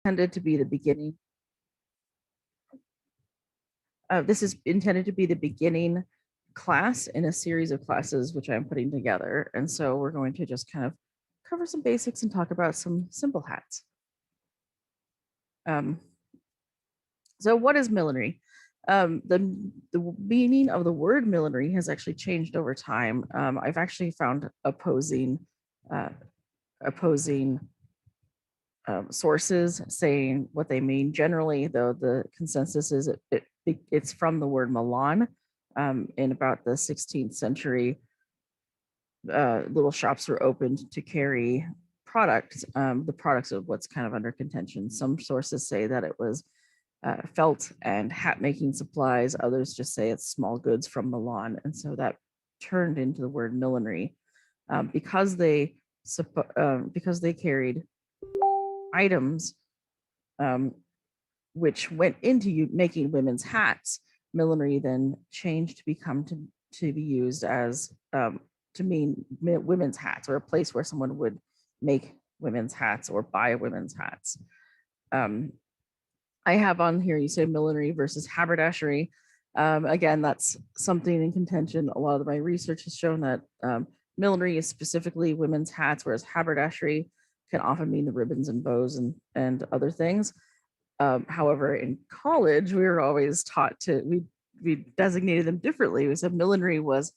intended to be the beginning. This is intended to be the beginning class in a series of classes which I'm putting together. And so we're going to just kind of cover some basics and talk about some simple hats. So what is millinery? The meaning of the word millinery has actually changed over time. I've actually found opposing sources saying what they mean. Generally, though, the consensus is it's from the word Milan. In about the 16th century, little shops were opened to carry products, the products of what's kind of under contention. Some sources say that it was felt and hat making supplies. Others just say it's small goods from Milan. And so that turned into the word millinery because they carried items which went into making women's hats. Millinery then changed to become to be used as to mean women's hats, or a place where someone would make women's hats or buy women's hats. I have on here, you say millinery versus haberdashery. Again, that's something in contention. A lot of my research has shown that millinery is specifically women's hats, whereas haberdashery can often mean the ribbons and bows and other things. However, in college, we were always taught we designated them differently. We said millinery was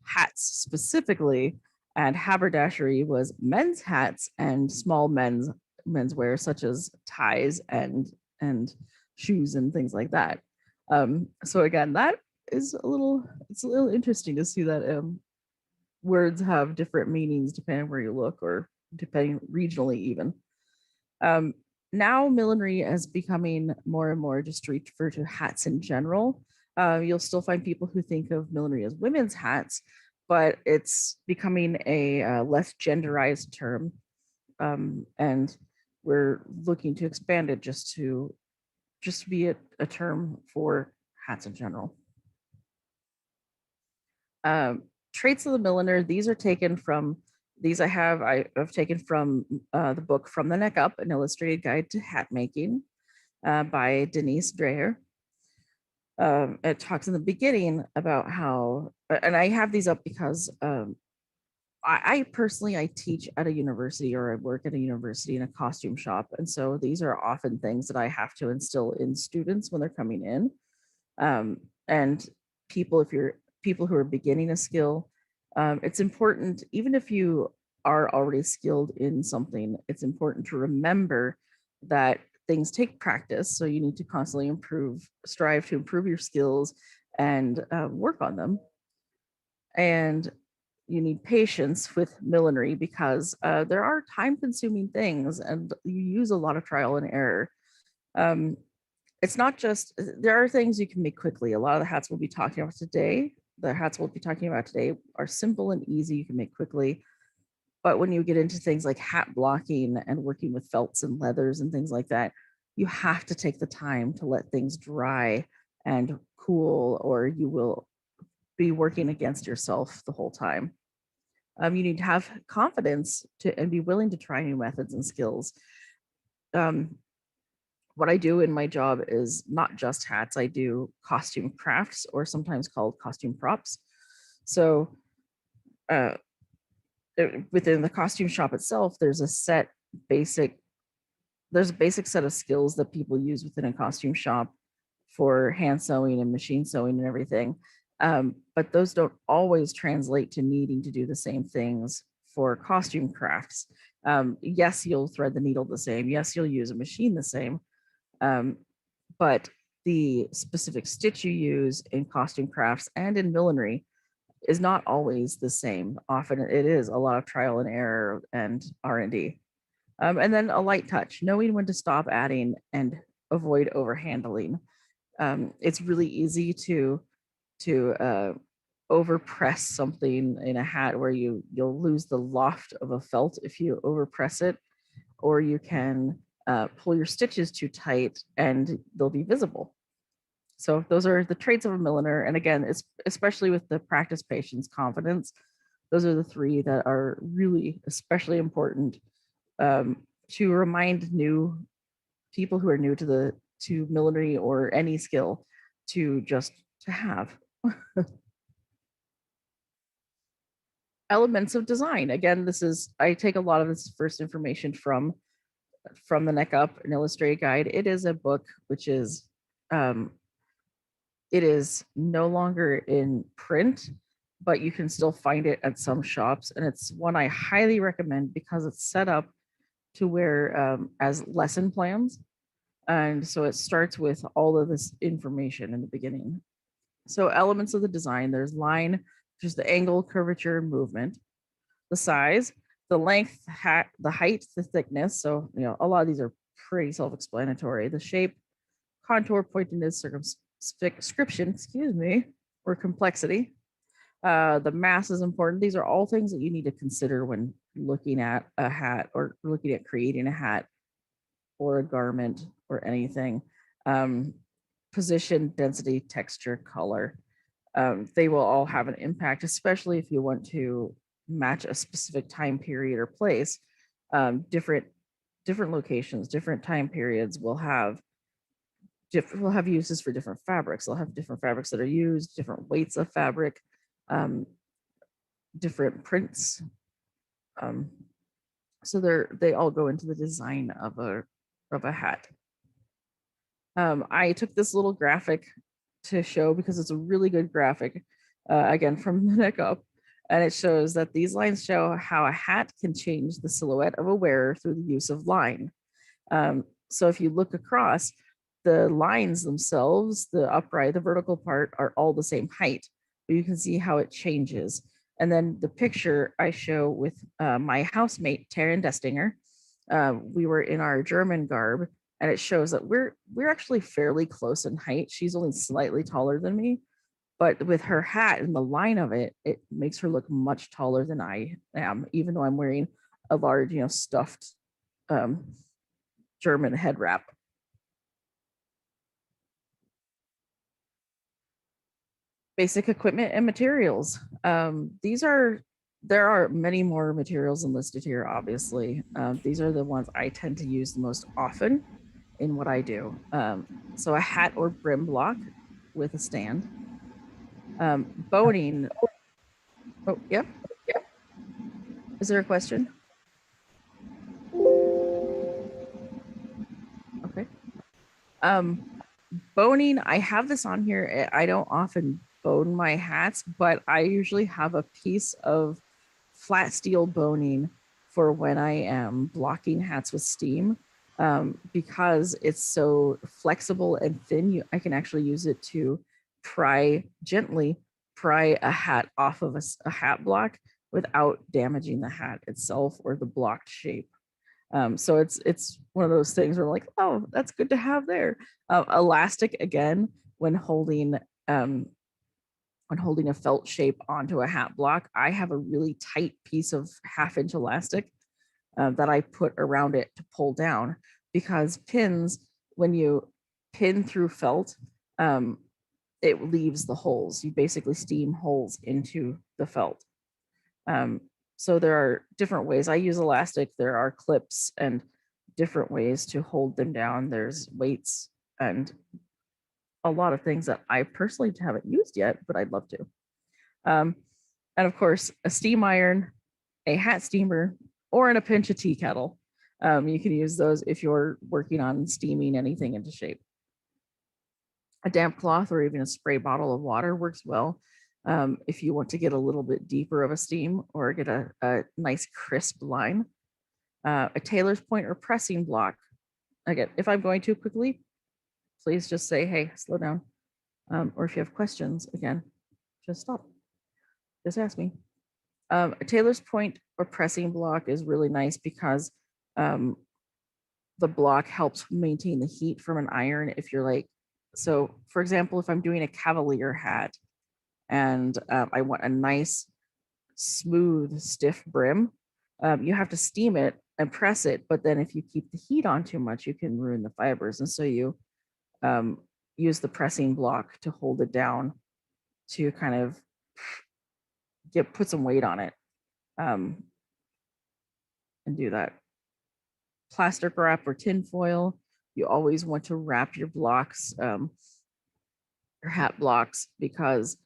hats specifically, and haberdashery was men's hats and small menswear, such as ties and shoes and things like that. So again, that is it's a little interesting to see that words have different meanings depending where you look, or depending regionally even. Now millinery is becoming more and more just to refer to hats in general. You'll still find people who think of millinery as women's hats, but it's becoming a less genderized term. And we're looking to expand it just to be a term for hats in general. Traits of the milliner, these are taken from I've taken from the book From the Neck Up, An Illustrated Guide to Hat Making by Denise Dreher. It talks in the beginning about how, and I have these up because I personally, I teach at a university, or I work at a university in a costume shop. And so these are often things that I have to instill in students when they're coming in. And people who are beginning a skill, it's important, even if you are already skilled in something, it's important to remember that things take practice. So you need to constantly strive to improve your skills and work on them. And you need patience with millinery because there are time-consuming things, and you use a lot of trial and error. It's not just, there are things you can make quickly. A lot of the hats we'll be talking about today, are simple and easy, you can make quickly. But when you get into things like hat blocking and working with felts and leathers and things like that, you have to take the time to let things dry and cool, or you will be working against yourself the whole time. You need to have confidence and be willing to try new methods and skills. What I do in my job is not just hats. I do costume crafts, or sometimes called costume props. So within the costume shop itself, there's a basic set of skills that people use within a costume shop for hand sewing and machine sewing and everything. But those don't always translate to needing to do the same things for costume crafts. Yes, you'll thread the needle the same. Yes, you'll use a machine the same. But the specific stitch you use in costume crafts and in millinery is not always the same. Often it is a lot of trial and error and R&D. And then a light touch, knowing when to stop adding and avoid overhandling. It's really easy to overpress something in a hat where you'll lose the loft of a felt if you overpress it, or you can pull your stitches too tight and they'll be visible. So those are the traits of a milliner. And again, it's especially with the practice, patience, confidence. Those are the three that are really especially important to remind new people who are new to millinery or any skill to have. Elements of design. Again, I take a lot of this first information from the Neck Up, an illustrated guide. It is a book which is it is no longer in print, but you can still find it at some shops, and it's one I highly recommend because it's set up to where as lesson plans, and so it starts with all of this information in the beginning. So elements of the design: there's line, which is the angle, curvature, and movement; the size, the length, the height, the thickness. So, a lot of these are pretty self-explanatory. The shape, contour, pointedness, circumscription, or complexity. The mass is important. These are all things that you need to consider when looking at a hat or looking at creating a hat or a garment or anything. Position, density, texture, color. They will all have an impact, especially if you want to match a specific time period or place. Different locations, different time periods will have uses for different fabrics. They'll have different fabrics that are used, different weights of fabric, different prints. So they all go into the design of a hat. I took this little graphic to show because it's a really good graphic, again, from the Neck Up. And it shows that these lines show how a hat can change the silhouette of a wearer through the use of line. So if you look across, the lines themselves, the upright, the vertical part, are all the same height, but you can see how it changes. And then the picture I show with my housemate, Taryn Destinger, we were in our German garb, and it shows that we're actually fairly close in height. She's only slightly taller than me, but with her hat and the line of it, it makes her look much taller than I am, even though I'm wearing a large, stuffed German head wrap. Basic equipment and materials. There are many more materials enlisted here, obviously. These are the ones I tend to use the most often in what I do. So a hat or brim block with a stand. Boning. Oh, yep. Is there a question? Okay. Boning, I have this on here. I don't often bone my hats, but I usually have a piece of flat steel boning for when I am blocking hats with steam, because it's so flexible and thin. I can actually use it to gently pry a hat off of a hat block without damaging the hat itself or the blocked shape. So it's one of those things where I'm like, oh, that's good to have there. Elastic, again, when holding a felt shape onto a hat block, I have a really tight piece of 1/2 inch elastic that I put around it to pull down, because pins, when you pin through felt, it leaves the holes. You basically steam holes into the felt. So there are different ways. I use elastic. There are clips and different ways to hold them down. There's weights and a lot of things that I personally haven't used yet, but I'd love to. And of course, a steam iron, a hat steamer, or in a pinch, a tea kettle. You can use those if you're working on steaming anything into shape. A damp cloth or even a spray bottle of water works well if you want to get a little bit deeper of a steam or get a nice crisp line. A tailor's point or pressing block. Again, if I'm going too quickly, please just say, hey, slow down. Or if you have questions, again, just stop. Just ask me. A tailor's point or pressing block is really nice because the block helps maintain the heat from an iron. If you're like, so for example, if I'm doing a cavalier hat and I want a nice, smooth, stiff brim, you have to steam it and press it. But then if you keep the heat on too much, you can ruin the fibers. And so you use the pressing block to hold it down to kind of put some weight on it and do that. Plastic wrap or tin foil You always want to wrap your blocks, your hat blocks, because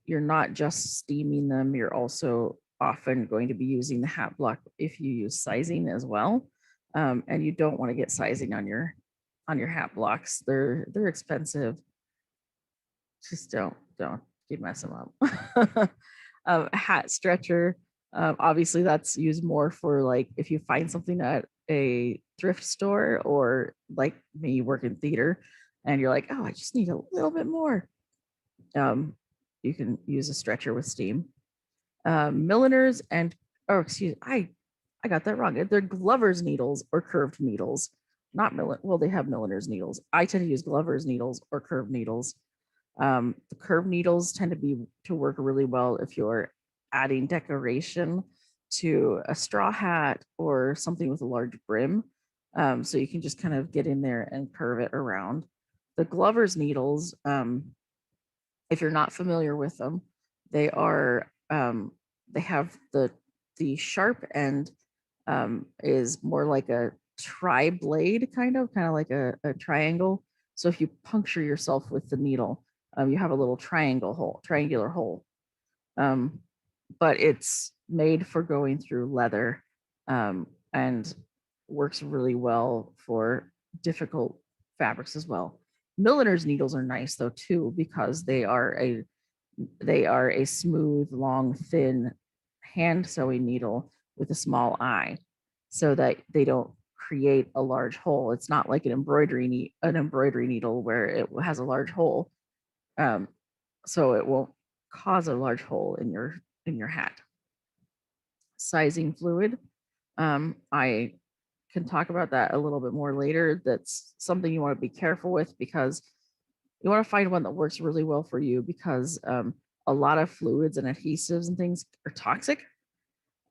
you're not just steaming them, you're also often going to be using the hat block if you use sizing as well. And you don't want to get sizing on your hat blocks. They're expensive. Just don't keep messing them up. Hat stretcher. Obviously that's used more for like if you find something at a thrift store, or like me, you work in theater and you're like, oh, I just need a little bit more. You can use a stretcher with steam. Milliners and, oh, excuse, I got that wrong. They're Glover's needles or curved needles, not well, they have Milliners needles. I tend to use Glover's needles or curved needles. The curved needles tend to work really well if you're adding decoration to a straw hat or something with a large brim. So you can just kind of get in there and curve it around. The Glover's needles, if you're not familiar with them, they are they have the sharp end is more like a tri blade, kind of like a triangle. So if you puncture yourself with the needle, you have a little triangular hole. But it's made for going through leather, and works really well for difficult fabrics as well. Milliner's needles are nice though too, because they are a smooth, long, thin hand sewing needle with a small eye, so that they don't create a large hole. It's not like an embroidery needle where it has a large hole, so it won't cause a large hole in your hat. Sizing fluid. I can talk about that a little bit more later. That's something you want to be careful with, because you want to find one that works really well for you, because a lot of fluids and adhesives and things are toxic.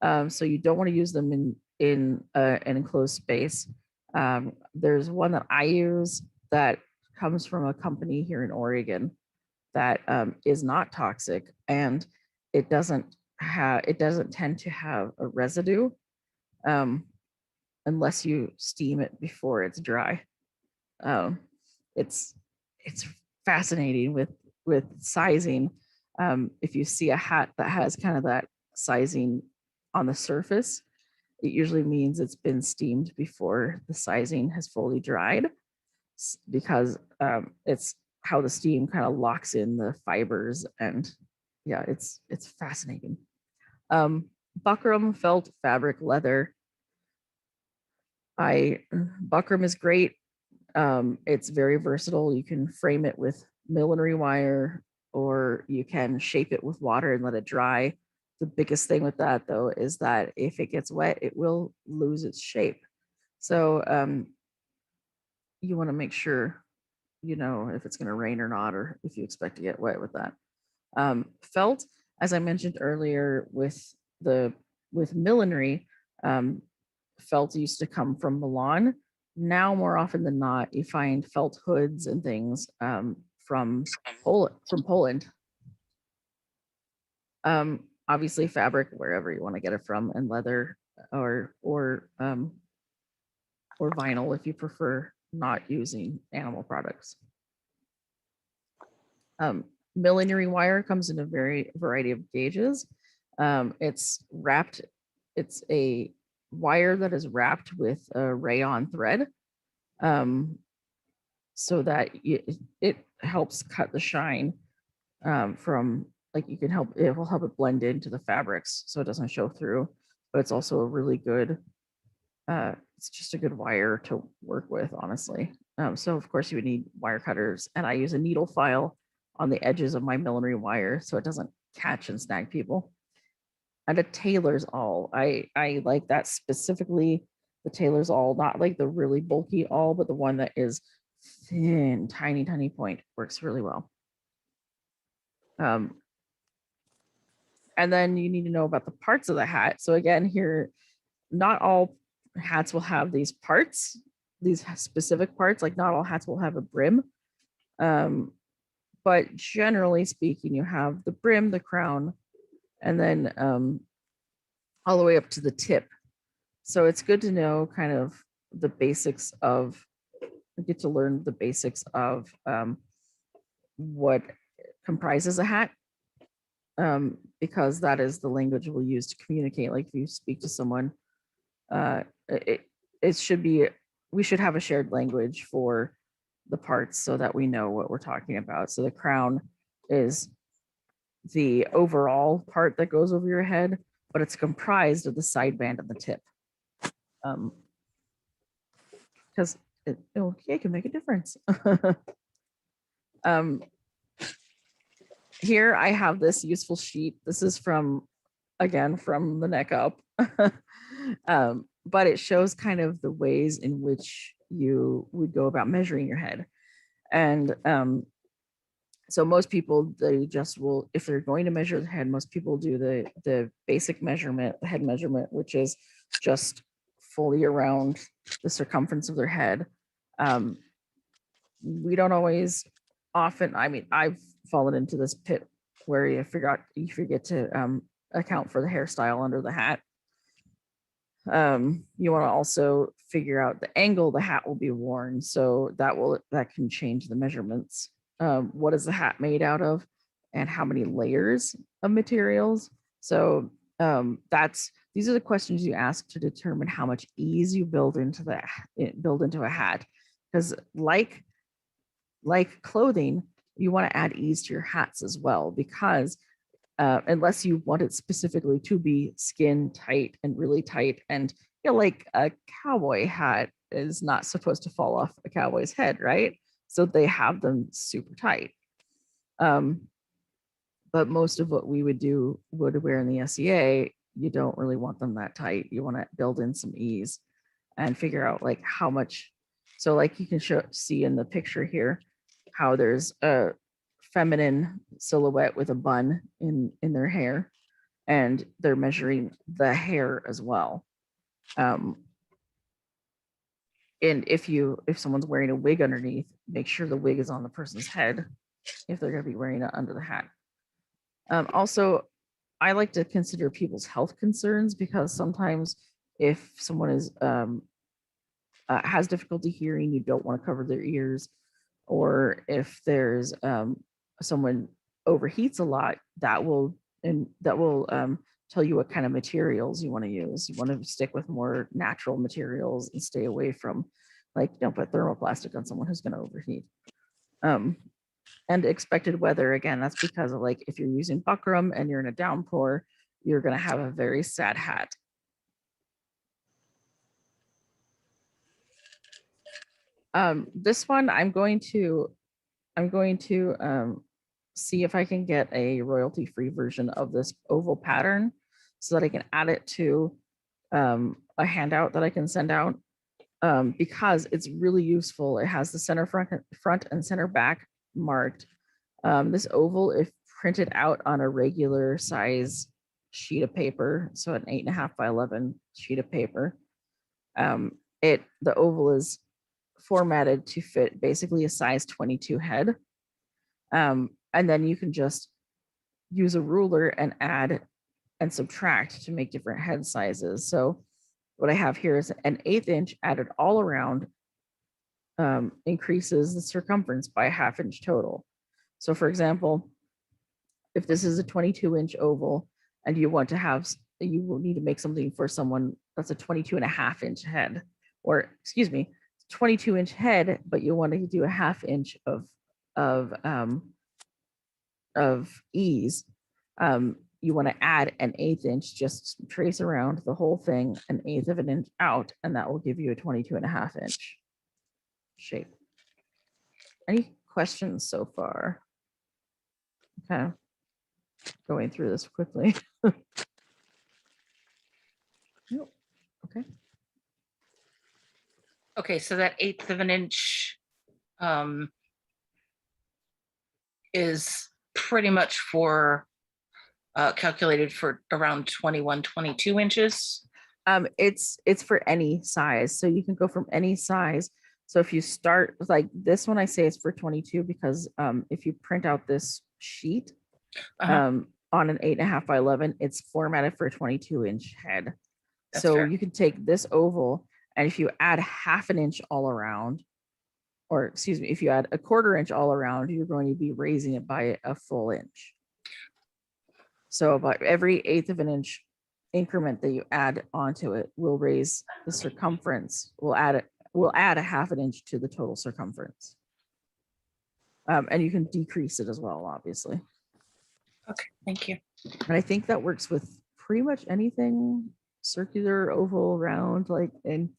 So you don't want to use them in an enclosed space. There's one that I use that comes from a company here in Oregon that is not toxic, and it doesn't tend to have a residue, unless you steam it before it's dry. It's fascinating with sizing. If you see a hat that has kind of that sizing on the surface, it usually means it's been steamed before the sizing has fully dried, because it's how the steam kind of locks in the fibers. And yeah, it's fascinating. Buckram, felt, fabric, leather. Buckram is great. It's very versatile. You can frame it with millinery wire, or you can shape it with water and let it dry. The biggest thing with that though is that if it gets wet, it will lose its shape. So you want to make sure you know if it's going to rain or not, or if you expect to get wet with that. Felt, as I mentioned earlier, with millinery, felt used to come from Milan. Now, more often than not, you find felt hoods and things from Poland. Obviously, fabric wherever you want to get it from, and leather or vinyl if you prefer not using animal products. Millinery wire comes in a variety of gauges. It's a wire that is wrapped with a rayon thread, so that it helps cut the shine from, like, it will help it blend into the fabrics so it doesn't show through. But it's also a really good, it's just a good wire to work with, honestly. So of course you would need wire cutters, and I use a needle file on the edges of my millinery wire so it doesn't catch and snag people. And a tailor's awl. I like that specifically. The tailor's awl, not like the really bulky awl, but the one that is thin, tiny point, works really well. And then you need to know about the parts of the hat. So again, here, not all hats will have these parts, these specific parts. Like not all hats will have a brim. But generally speaking, you have the brim, the crown, and then all the way up to the tip. So it's good to know kind of the basics of get to learn the basics of what comprises a hat, because that is the language we'll use to communicate. Like if you speak to someone, it should be, we should have a shared language for the parts so that we know what we're talking about. So the crown is the overall part that goes over your head, but it's comprised of the sideband and the tip. Because it can make a difference. Here I have this useful sheet. This is from, again, from the neck up. But it shows kind of the ways in which you would go about measuring your head. And so most people, they just will, if they're going to measure the head, most people do the basic measurement, the head measurement, which is just fully around the circumference of their head. We don't always often, I mean, I've fallen into this pit where you forget to account for the hairstyle under the hat. You want to also figure out the angle the hat will be worn, so that can change the measurements. What is the hat made out of, and how many layers of materials? So these are the questions you ask to determine how much ease you build into a hat, because like clothing, you want to add ease to your hats as well, because unless you want it specifically to be skin tight and really tight, and like a cowboy hat is not supposed to fall off a cowboy's head, right? So they have them super tight. But most of what we would wear in the SEA, you don't really want them that tight. You want to build in some ease and figure out like how much. So like you can see in the picture here, how there's a feminine silhouette with a bun in their hair, and they're measuring the hair as well. And if someone's wearing a wig underneath, make sure the wig is on the person's head if they're going to be wearing it under the hat. Also, I like to consider people's health concerns, because sometimes if someone is has difficulty hearing, you don't want to cover their ears, or if there's someone overheats a lot, that will tell you what kind of materials you want to use. You want to stick with more natural materials and stay away from, like, don't put thermoplastic on someone who's going to overheat. And expected weather, again, that's because of, like, if you're using buckram and you're in a downpour, you're going to have a very sad hat. This one, I'm going to see if I can get a royalty-free version of this oval pattern so that I can add it to a handout that I can send out, because it's really useful. It has the center front and center back marked. This oval, if printed out on a regular size sheet of paper, so an 8.5 by 11 sheet of paper, the oval is formatted to fit basically a size 22 head. And then you can just use a ruler and add and subtract to make different head sizes. So what I have here is an 1/8 inch added all around, increases the circumference by a 1/2 inch total. So for example, if this is a 22 inch oval and you will need to make something for someone that's a 22.5 inch head, or excuse me, 22 inch head, but you want to do a 1/2 inch of ease. You want to add an 1/8 inch, just trace around the whole thing, 1/8 of an inch out, and that will give you a 22.5 inch shape. Any questions so far? Okay, going through this quickly. Okay. Okay, so that 1/8 of an inch is pretty much for calculated for around 21, 22 inches. It's for any size, so you can go from any size. So if you start with, like, this one, I say it's for 22 because if you print out this sheet on an 8.5 by 11, it's formatted for a 22 inch head. That's so fair. You can take this oval, and if you add 1/2 inch all around, or excuse me, if you add a 1/4 inch all around, you're going to be raising it by a full inch. So about every 1/8 of an inch increment that you add onto it will raise the circumference. We'll add a 1/2 an inch to the total circumference. And you can decrease it as well, obviously. Okay, thank you. And I think that works with pretty much anything circular, oval, round, like, and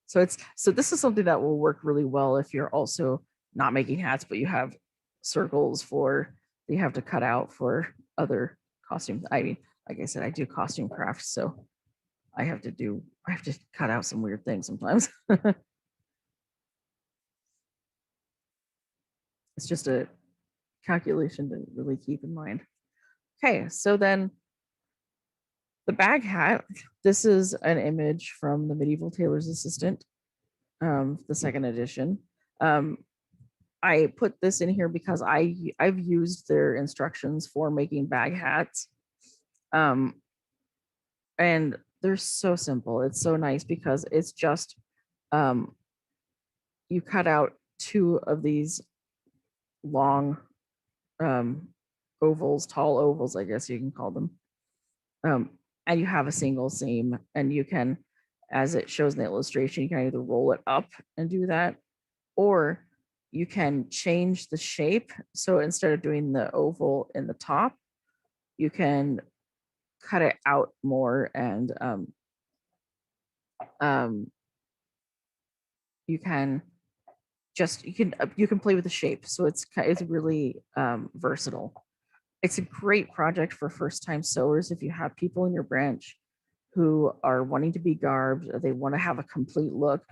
so this is something that will work really well if you're also not making hats, but you have circles you have to cut out for other costumes. I mean, like I said, I do costume crafts, so I have to cut out some weird things sometimes. It's just a calculation to really keep in mind. Okay, so then the bag hat, this is an image from the Medieval Tailor's Assistant, the 2nd edition. I put this in here because I've used their instructions for making bag hats. And they're so simple. It's so nice because it's just you cut out 2 of these long ovals, tall ovals, I guess you can call them. And you have a single seam, and you can, as it shows in the illustration, you can either roll it up and do that, or you can change the shape. So instead of doing the oval in the top, you can cut it out more, and you can play with the shape. So it's really versatile. It's a great project for first-time sewers. If you have people in your branch who are wanting to be garbed, they want to have a complete look,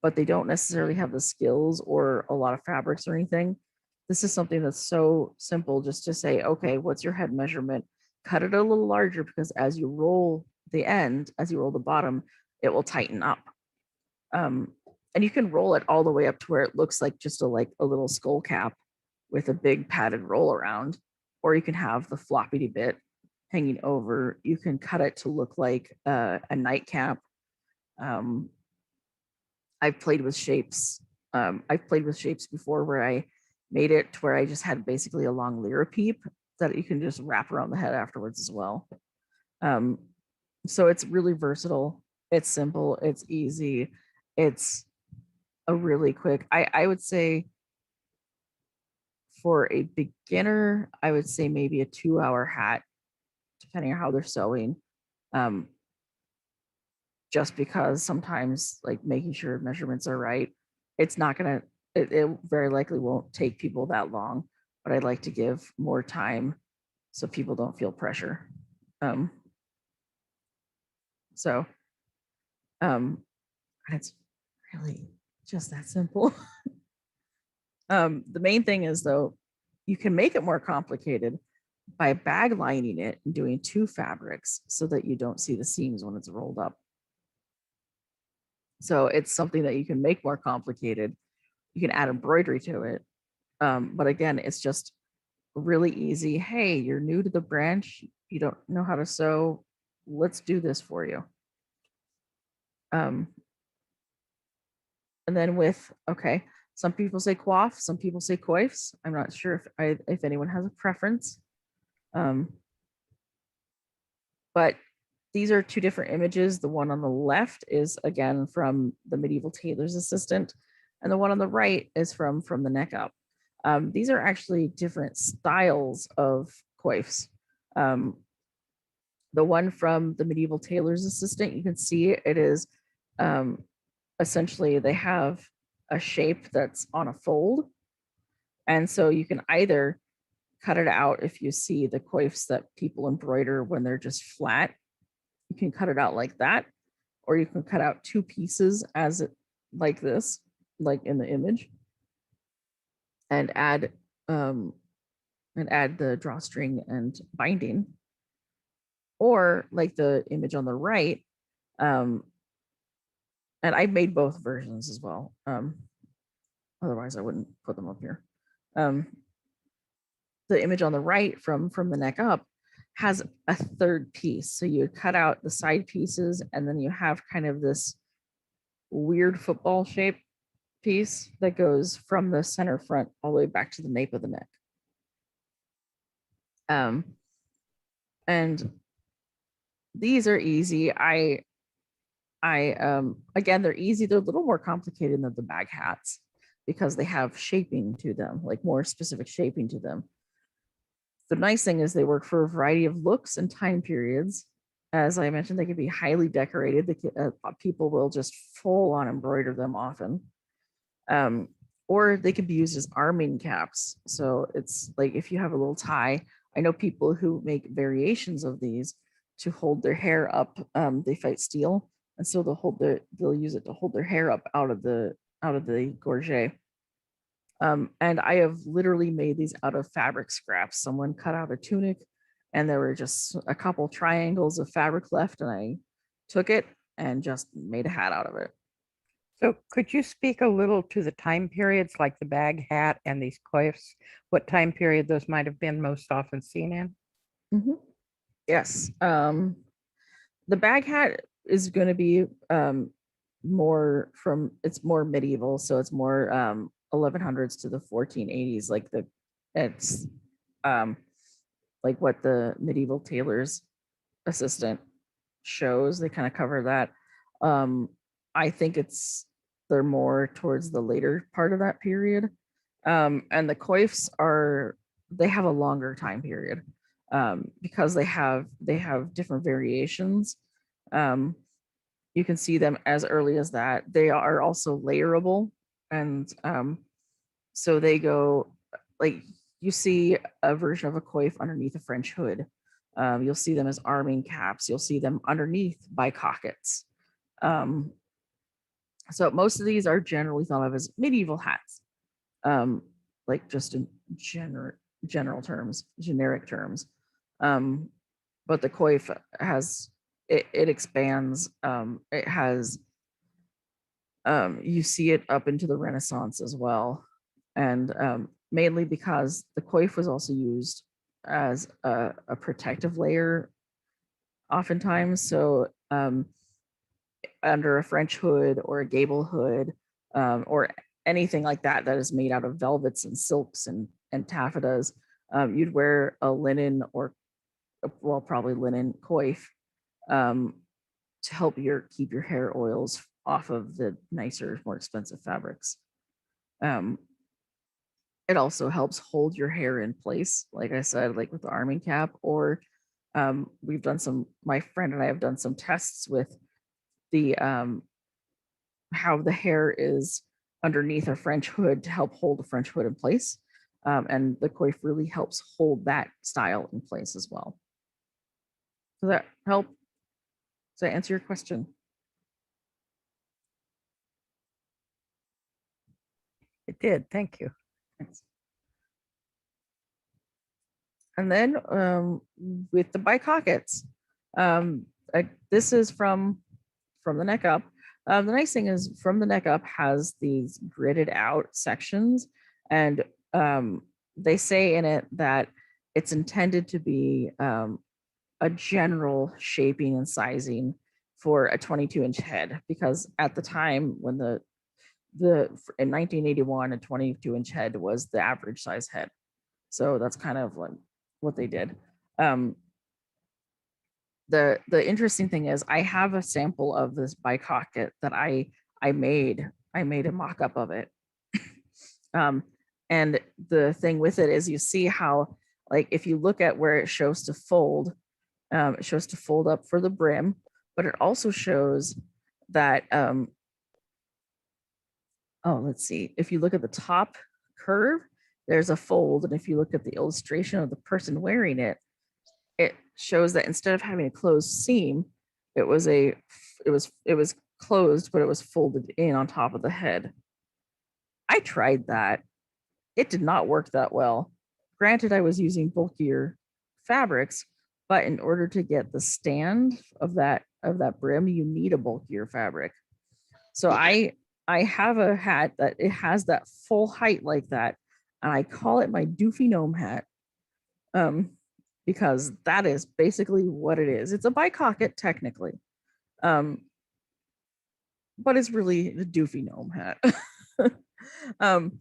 but they don't necessarily have the skills or a lot of fabrics or anything. This is something that's so simple, just to say, okay, what's your head measurement? Cut it a little larger, because as you roll the bottom, it will tighten up. And you can roll it all the way up to where it looks like just a little skull cap with a big padded roll around, or you can have the floppity bit hanging over. You can cut it to look like a nightcap. I've played with shapes. I've played with shapes before where I made it to where I just had basically a long lyra peep that you can just wrap around the head afterwards as well. So it's really versatile. It's simple. It's easy. It's a really quick, I would say for a beginner, I would say maybe a 2-hour hat, depending on how they're sewing. Just because sometimes, like, making sure measurements are right, it's not gonna, it very likely won't take people that long, but I'd like to give more time so people don't feel pressure. So it's really just that simple. The main thing is, though, you can make it more complicated by bag lining it and doing 2 fabrics so that you don't see the seams when it's rolled up. So it's something that you can make more complicated. You can add embroidery to it. But again, it's just really easy. Hey, you're new to the branch. You don't know how to sew. Let's do this for you. And then okay, some people say coif, some people say coifs. I'm not sure if anyone has a preference. But these are 2 different images. The one on the left is, again, from the Medieval Tailor's Assistant, and the one on the right is from the neck up. These are actually different styles of coifs. The one from the Medieval Tailor's Assistant, you can see it is essentially they have a shape that's on a fold. And so you can either cut it out. If you see the coifs that people embroider when they're just flat, you can cut it out like that, or you can cut out 2 pieces like this, like in the image, and add the drawstring and binding, or like the image on the right. And I've made both versions as well. Otherwise I wouldn't put them up here. The image on the right from the neck up has a 3rd piece. So you cut out the side pieces, and then you have kind of this weird football shape piece that goes from the center front all the way back to the nape of the neck. And these are easy. Again, they're easy. They're a little more complicated than the bag hats because they have shaping to them, like more specific shaping to them. The nice thing is they work for a variety of looks and time periods. As I mentioned, they can be highly decorated. People will just full on embroider them often. Or they can be used as arming caps. So it's like if you have a little tie, I know people who make variations of these to hold their hair up. They fight steel, and so they'll use it to hold their hair up out of the gorget. And I have literally made these out of fabric scraps. Someone cut out a tunic, and there were just a couple triangles of fabric left, and I took it and just made a hat out of it. So could you speak a little to the time periods like the bag hat and these coifs? What time period those might have been most often seen in? Mm-hmm. Yes. The bag hat is going to be more medieval. So it's more 1100s to the 1480s, it's like what the medieval tailor's assistant shows. They kind of cover that. I think they're more towards the later part of that period. And the coifs they have a longer time period because they have different variations. You can see them as early as that. They are also layerable. And so they go, like, you see a version of a coif underneath a French hood. You'll see them as arming caps. You'll see them underneath bycockets. So most of these are generally thought of as medieval hats, like just in generic terms. But the coif it expands. It has, you see it up into the Renaissance as well. And mainly because the coif was also used as a protective layer oftentimes. So under a French hood or a gable hood or anything like that is made out of velvets and silks and taffetas, you'd wear a linen probably linen coif to help keep your hair oils off of the nicer, more expensive fabrics. It also helps hold your hair in place, like I said, like with the arming cap, or my friend and I have done some tests with the how the hair is underneath a French hood to help hold the French hood in place. And the coif really helps hold that style in place as well. Does that help? Does that answer your question? It did. Thank you. Thanks. And then with the bycockets, this is from the neck up. The nice thing is from the neck up has these gridded out sections, and they say in it that it's intended to be a general shaping and sizing for a 22-inch head, because at the time when in 1981, a 22-inch head was the average size head. So that's kind of like what they did. The interesting thing is I have a sample of this bycocket that I made a mock-up of it. And the thing with it is you see how, like, if you look at where it shows to fold, it shows to fold up for the brim, but it also shows that, let's see, if you look at the top curve, there's a fold. And if you look at the illustration of the person wearing it, it shows that instead of having a closed seam, it was closed, but it was folded in on top of the head. I tried that. It did not work that well. Granted, I was using bulkier fabrics, but in order to get the stand of that brim, you need a bulkier fabric. So I have a hat that it has that full height like that, and I call it my doofy gnome hat, because that is basically what it is. It's a bycocket technically, but it's really the doofy gnome hat. um,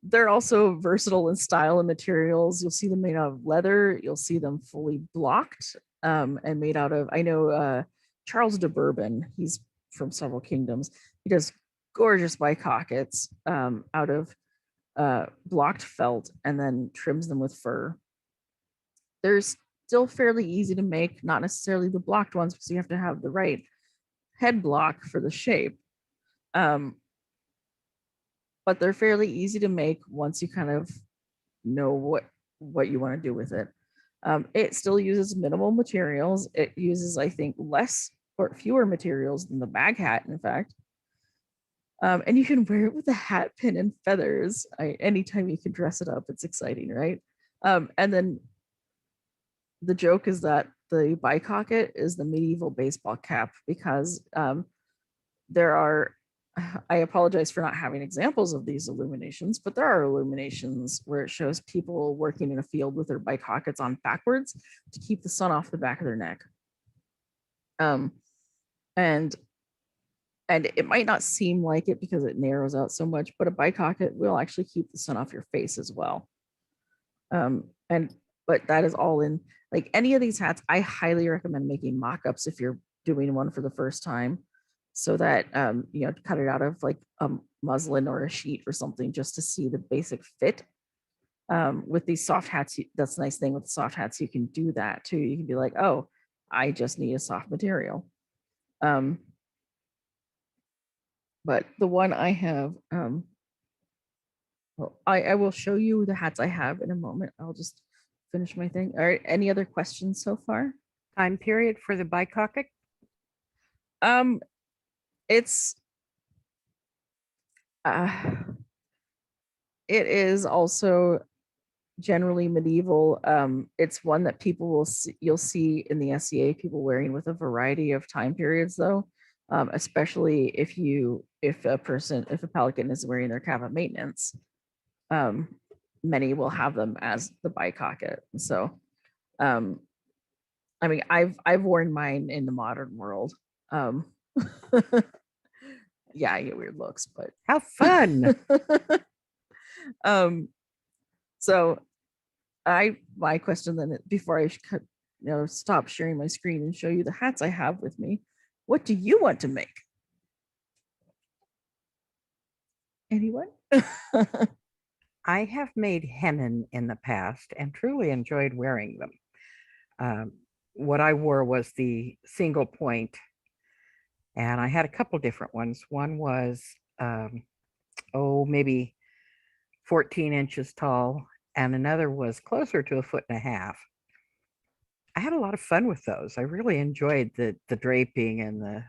they're also versatile in style and materials. You'll see them made out of leather. You'll see them fully blocked and made out of, I know Charles de Bourbon, he's from several kingdoms. He does gorgeous bycockets out of blocked felt and then trims them with fur. They're still fairly easy to make, not necessarily the blocked ones because you have to have the right head block for the shape. But they're fairly easy to make once you kind of know what you want to do with it. It still uses minimal materials. It uses, I think, less or fewer materials than the bag hat, in fact. And you can wear it with a hat pin and feathers. Anytime you can dress it up, it's exciting, right? And then the joke is that the bycocket is the medieval baseball cap because there are, I apologize for not having examples of these illuminations, but there are illuminations where it shows people working in a field with their bycockets on backwards to keep the sun off the back of their neck. And it might not seem like it because it narrows out so much, but a bycocket will actually keep the sun off your face as well. But that is all in, like any of these hats, I highly recommend making mock-ups if you're doing one for the first time, so that you know, cut it out of like a muslin or a sheet or something just to see the basic fit. With these soft hats, that's the nice thing with soft hats, you can do that too. You can be like, oh, I just need a soft material. But the one I have, well, I will show you the hats I have in a moment. I'll just finish my thing. All right, any other questions so far? Time period for the bycocket? It's it is also generally medieval. It's one that people will see, you'll see in the SCA people wearing with a variety of time periods though. Especially if a pelican is wearing their cap of maintenance, many will have them as the bycocket. So I mean, I've worn mine in the modern world. Yeah, I get weird looks, but How fun. So my question then, before I stop sharing my screen and show you the hats I have with me, what do you want to make? Anyone? I have made hennin in the past and truly enjoyed wearing them. What I wore was the single point, and I had a couple different ones. One was, maybe 14 inches tall, and another was closer to 1.5 feet. I had a lot of fun with those. I really enjoyed the draping and the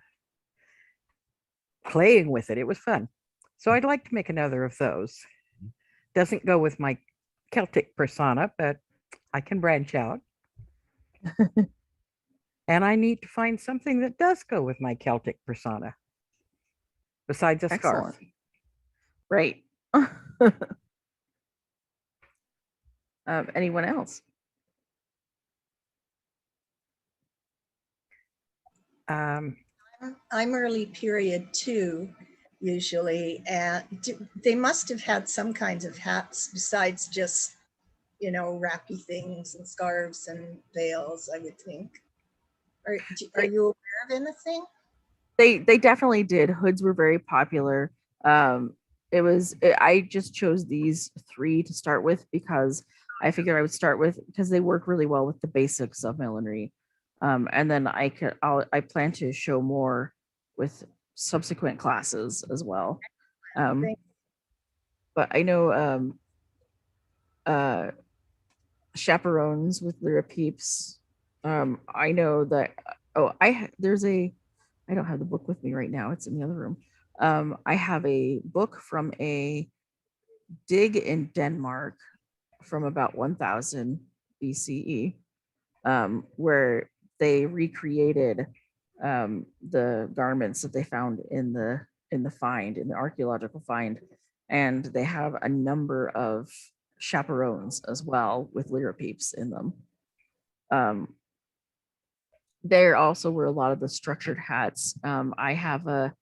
playing with it. It was fun. So I'd like to make another of those. Doesn't go with my Celtic persona, but I can branch out. And I need to find something that does go with my Celtic persona besides a scarf. Excellent. Right. Anyone else? I'm early period too, usually, and they must have had some kinds of hats besides just, you know, wrappy things and scarves and veils, I would think. Are you aware of anything? They definitely did. Hoods were very popular. I just chose these 3 to start with because I figured I would start with, because they work really well with the basics of millinery. And then I plan to show more with subsequent classes as well. But I know chaperones with Lyra Peeps. I know that, I don't have the book with me right now. It's in the other room. I have a book from a dig in Denmark from about 1000 BCE, where they recreated the garments that they found in the archaeological find, and they have a number of chaperones as well with Lyra Peeps in them. There also were a lot of the structured hats. I have a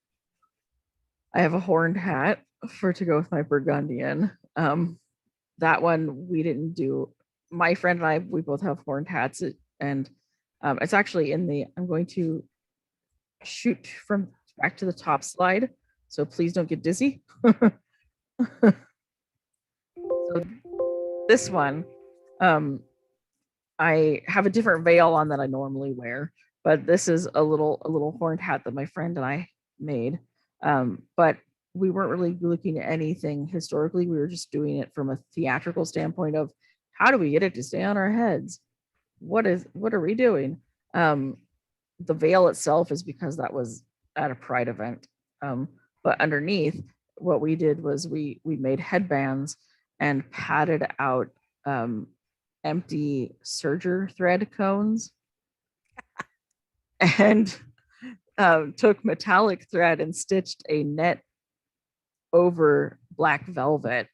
horned hat to go with my Burgundian. That one we didn't do. My friend and I, we both have horned hats, and it's actually in the. I'm going to shoot from back to the top slide, so please don't get dizzy. So this one, I have a different veil on that I normally wear, but this is a little horned hat that my friend and I made. But we weren't really looking at anything historically. We were just doing it from a theatrical standpoint of how do we get it to stay on our heads? What are we doing? The veil itself is because that was at a pride event. But underneath, what we did was we made headbands and padded out empty serger thread cones and took metallic thread and stitched a net over black velvet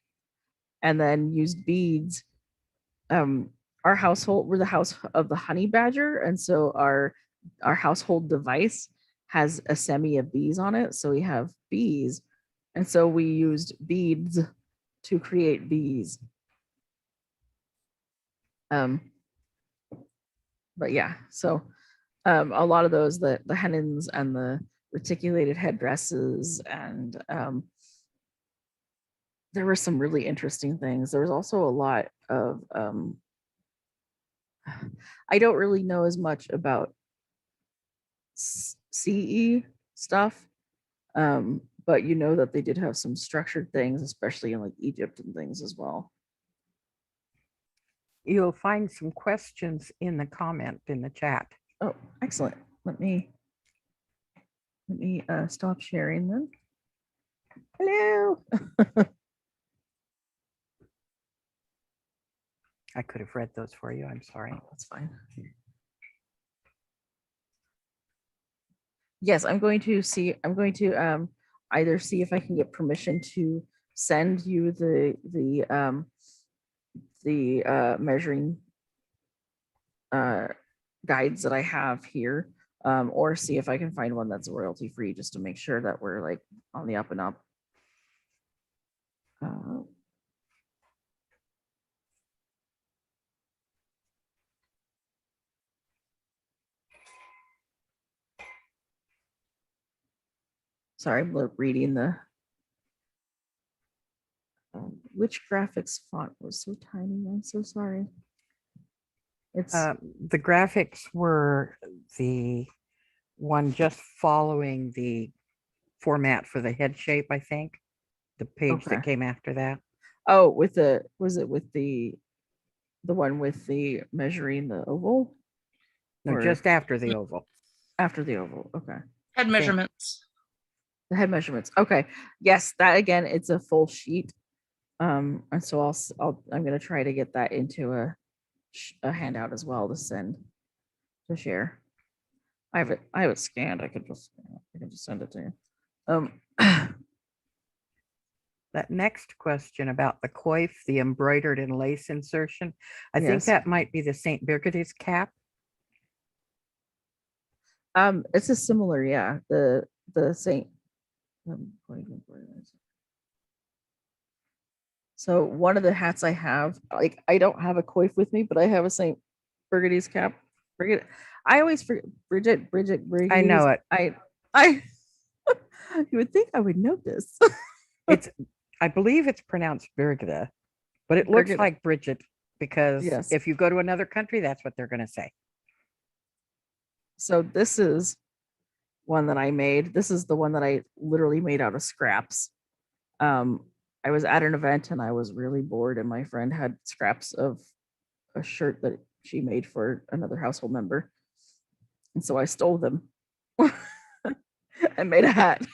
and then used beads. Our household, we're the house of the honey badger, and so our household device has a semi of bees on it, so we have bees, and so we used beads to create bees. But yeah, so a lot of those, the hennins and the reticulated headdresses, and there were some really interesting things. There was also a lot of I don't really know as much about CE stuff, but you know that they did have some structured things, especially in like Egypt and things as well. You'll find some questions in the comment in the chat. Oh, excellent. Let me stop sharing then. Hello. I could have read those for you. I'm sorry. Oh, that's fine. Yes, I'm going to either see if I can get permission to send you the measuring guides that I have here, or see if I can find one that's royalty free, just to make sure that we're like on the up and up. Sorry, I'm reading the which graphics font was so tiny. I'm so sorry. It's the graphics were the one just following the format for the head shape, I think. The page that came after that. Oh, was it with the one with the measuring the oval? No, just after the oval. After the oval, okay. Head measurements. The head measurements. Okay. Yes, that again, it's a full sheet. And so I'm gonna try to get that into a handout as well to send to share. I have it scanned. I can just send it to you. That next question about the coif, the embroidered and lace insertion, I think Yes. that might be the St. Birgit's cap. It's a similar, yeah. The Saint. So one of the hats I have, like I don't have a coif with me, but I have a St. Birgit's cap. Bridget, I always forget Bridget. I know it. I you would think I would know this. I believe it's pronounced Birgitta, but it looks Birgitta. like Bridget because Yes. if you go to another country, that's what they're going to say. So this is one that I made. This is the one that I literally made out of scraps. I was at an event and I was really bored, and my friend had scraps of a shirt that she made for another household member. And so I stole them and made a hat.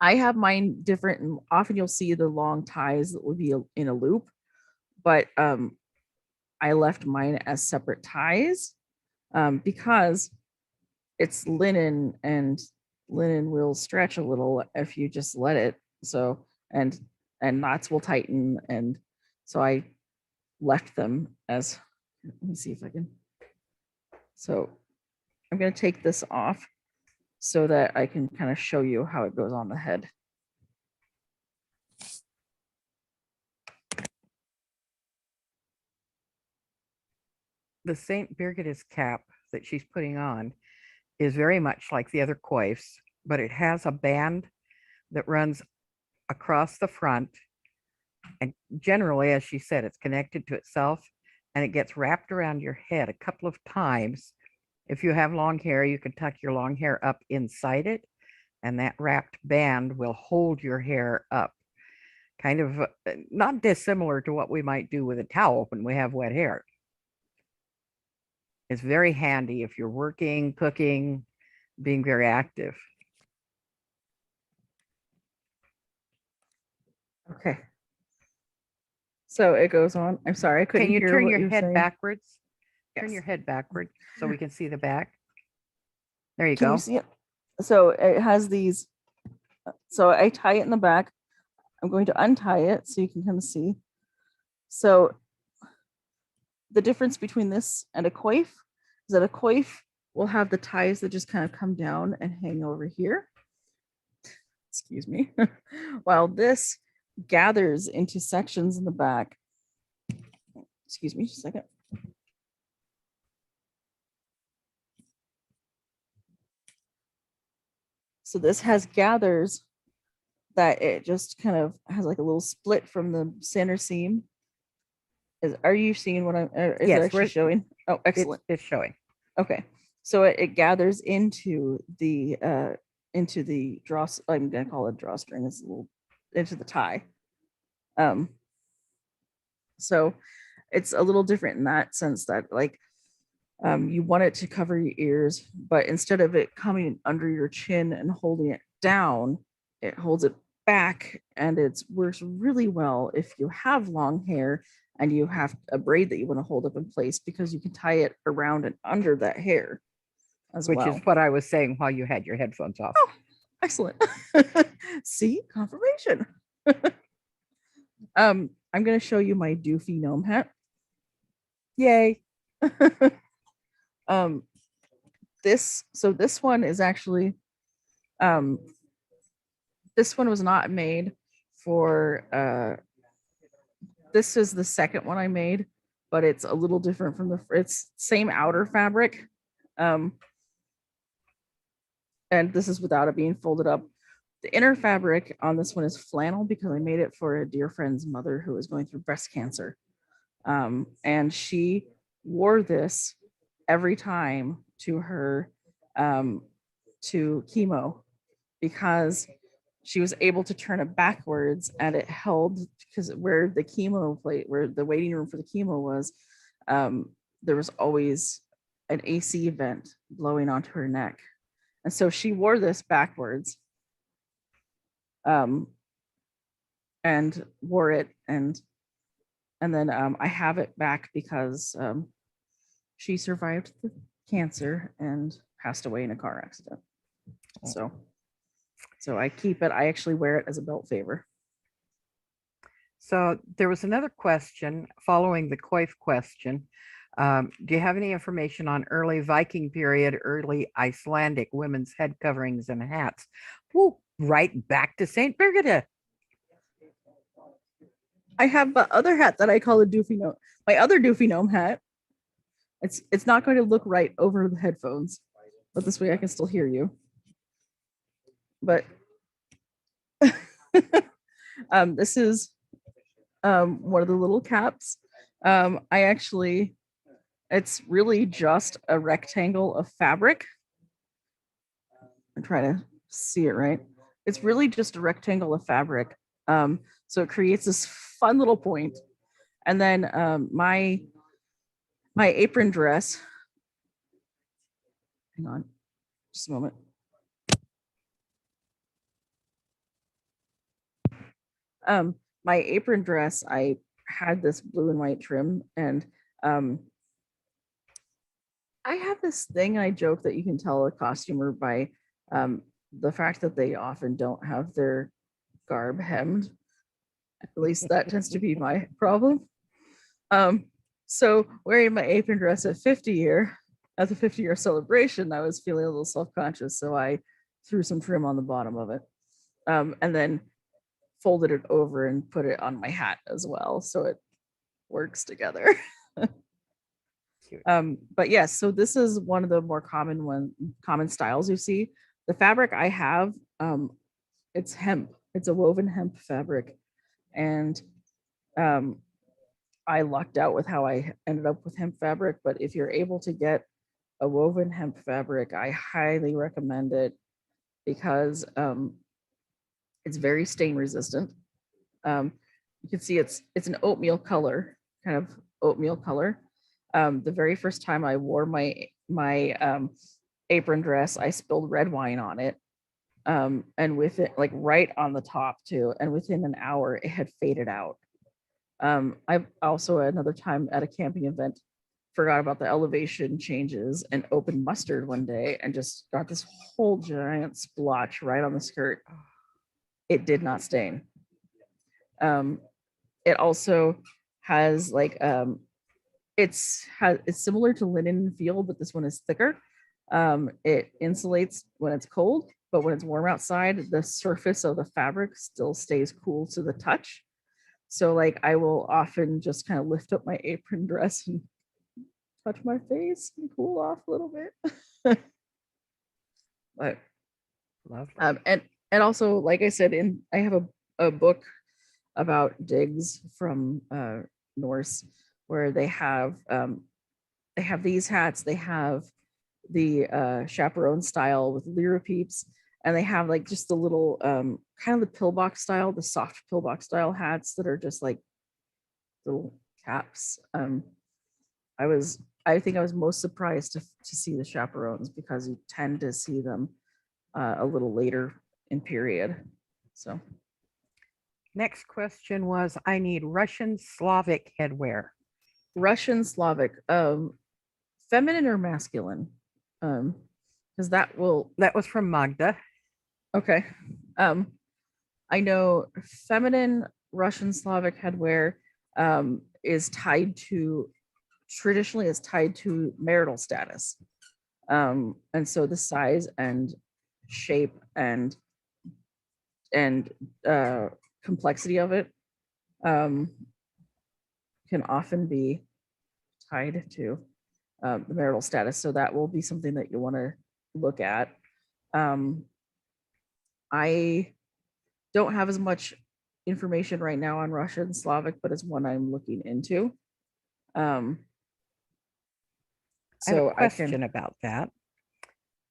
I have mine different, and often you'll see the long ties that would be in a loop, but I left mine as separate ties because it's linen, and linen will stretch a little if you just let it. So and knots will tighten, and so I left them as. Let me see if I can. So I'm going to take this off so that I can kind of show you how it goes on the head. the St. Birgit's cap that she's putting on is very much like the other coifs, but it has a band that runs across the front. And generally, as she said, it's connected to itself and it gets wrapped around your head a couple of times. If you have long hair, you can tuck your long hair up inside it, and that wrapped band will hold your hair up. Kind of not dissimilar to what we might do with a towel when we have wet hair. It's very handy if you're working, cooking, being very active. Okay. So it goes on. I'm sorry, I couldn't Can you hear turn what your you were head saying. backwards? Turn Yes. your head backwards so we can see the back. There you Can go. you see it? So it has these. So I tie it in the back. I'm going to untie it so you can kind of see. So the difference between this and a coif is that a coif will have the ties that just kind of come down and hang over here. Excuse me. While this gathers into sections in the back. Excuse me just a second. So this has gathers that it just kind of has like a little split from the center seam. Are you seeing what I'm, is Yes, it actually showing? Oh, excellent. It's showing. Okay. So it gathers into the draw, I'm gonna call it drawstring, it's a little into the tie. So it's a little different in that sense that like you want it to cover your ears, but instead of it coming under your chin and holding it down, it holds it back, and it works really well if you have long hair and you have a braid that you want to hold up in place, because you can tie it around and under that hair as Which well. is what I was saying while you had your headphones off. Oh, excellent. See, confirmation. I'm going to show you my doofy gnome hat. Yay. This one is actually, this one was not made for, this is the second one I made, but it's a little different from it's same outer fabric. And this is without it being folded up. The inner fabric on this one is flannel because I made it for a dear friend's mother who was going through breast cancer. And she wore this every time to her to chemo, because she was able to turn it backwards and it held, because where the chemo plate, where the waiting room for the chemo was, there was always an AC vent blowing onto her neck. And so she wore this backwards and wore it. And then I have it back because she survived the cancer and passed away in a car accident. So I keep it. I actually wear it as a belt favor. So there was another question following the coif question. Do you have any information on early Viking period, early Icelandic women's head coverings and hats? Woo, right back to St. Birgitta. I have the other hat that I call a doofy gnome. My other doofy gnome hat. It's not going to look right over the headphones, but this way I can still hear you. But this is one of the little caps. It's really just a rectangle of fabric. I'm trying to see it right. It's really just a rectangle of fabric. So it creates this fun little point. And then my apron dress, hang on just a moment. My apron dress, I had this blue and white trim, and I have this thing, I joke that you can tell a costumer by the fact that they often don't have their garb hemmed. At least that tends to be my problem. So wearing my apron dress at the 50-year celebration, I was feeling a little self-conscious, so I threw some trim on the bottom of it, and then folded it over and put it on my hat as well, so it works together. cute. But yes, so this is one of the more common styles you see. The fabric I have, it's hemp. It's a woven hemp fabric, and I lucked out with how I ended up with hemp fabric. But if you're able to get a woven hemp fabric, I highly recommend it because it's very stain resistant. You can see it's an oatmeal color, kind of oatmeal color. The very first time I wore my apron dress, I spilled red wine on it. And with it, like right on the top too, and within an hour it had faded out. I've also another time at a camping event forgot about the elevation changes and opened mustard one day and just got this whole giant splotch right on the skirt. It did not stain. It also has like it's similar to linen feel, but this one is thicker. It insulates when it's cold, but when it's warm outside, the surface of the fabric still stays cool to the touch. So like I will often just kind of lift up my apron dress and touch my face and cool off a little bit. But Lovely. and also, like I said, I have a book about digs from Norse where they have these hats. They have the chaperone style with lyra peeps, and they have like just the little kind of the pillbox style, the soft pillbox style hats that are just like little caps. I think I was most surprised to see the chaperones because you tend to see them a little later in period. So Next question was, I need Russian Slavic headwear. Russian Slavic, feminine or masculine? Because that was from Magda. Okay. I know feminine Russian Slavic headwear is traditionally tied to marital status. And so the size and shape and complexity of it can often be tied to the marital status. So that will be something that you want to look at. I don't have as much information right now on Russian Slavic, but it's one I'm looking into. I have a question about that.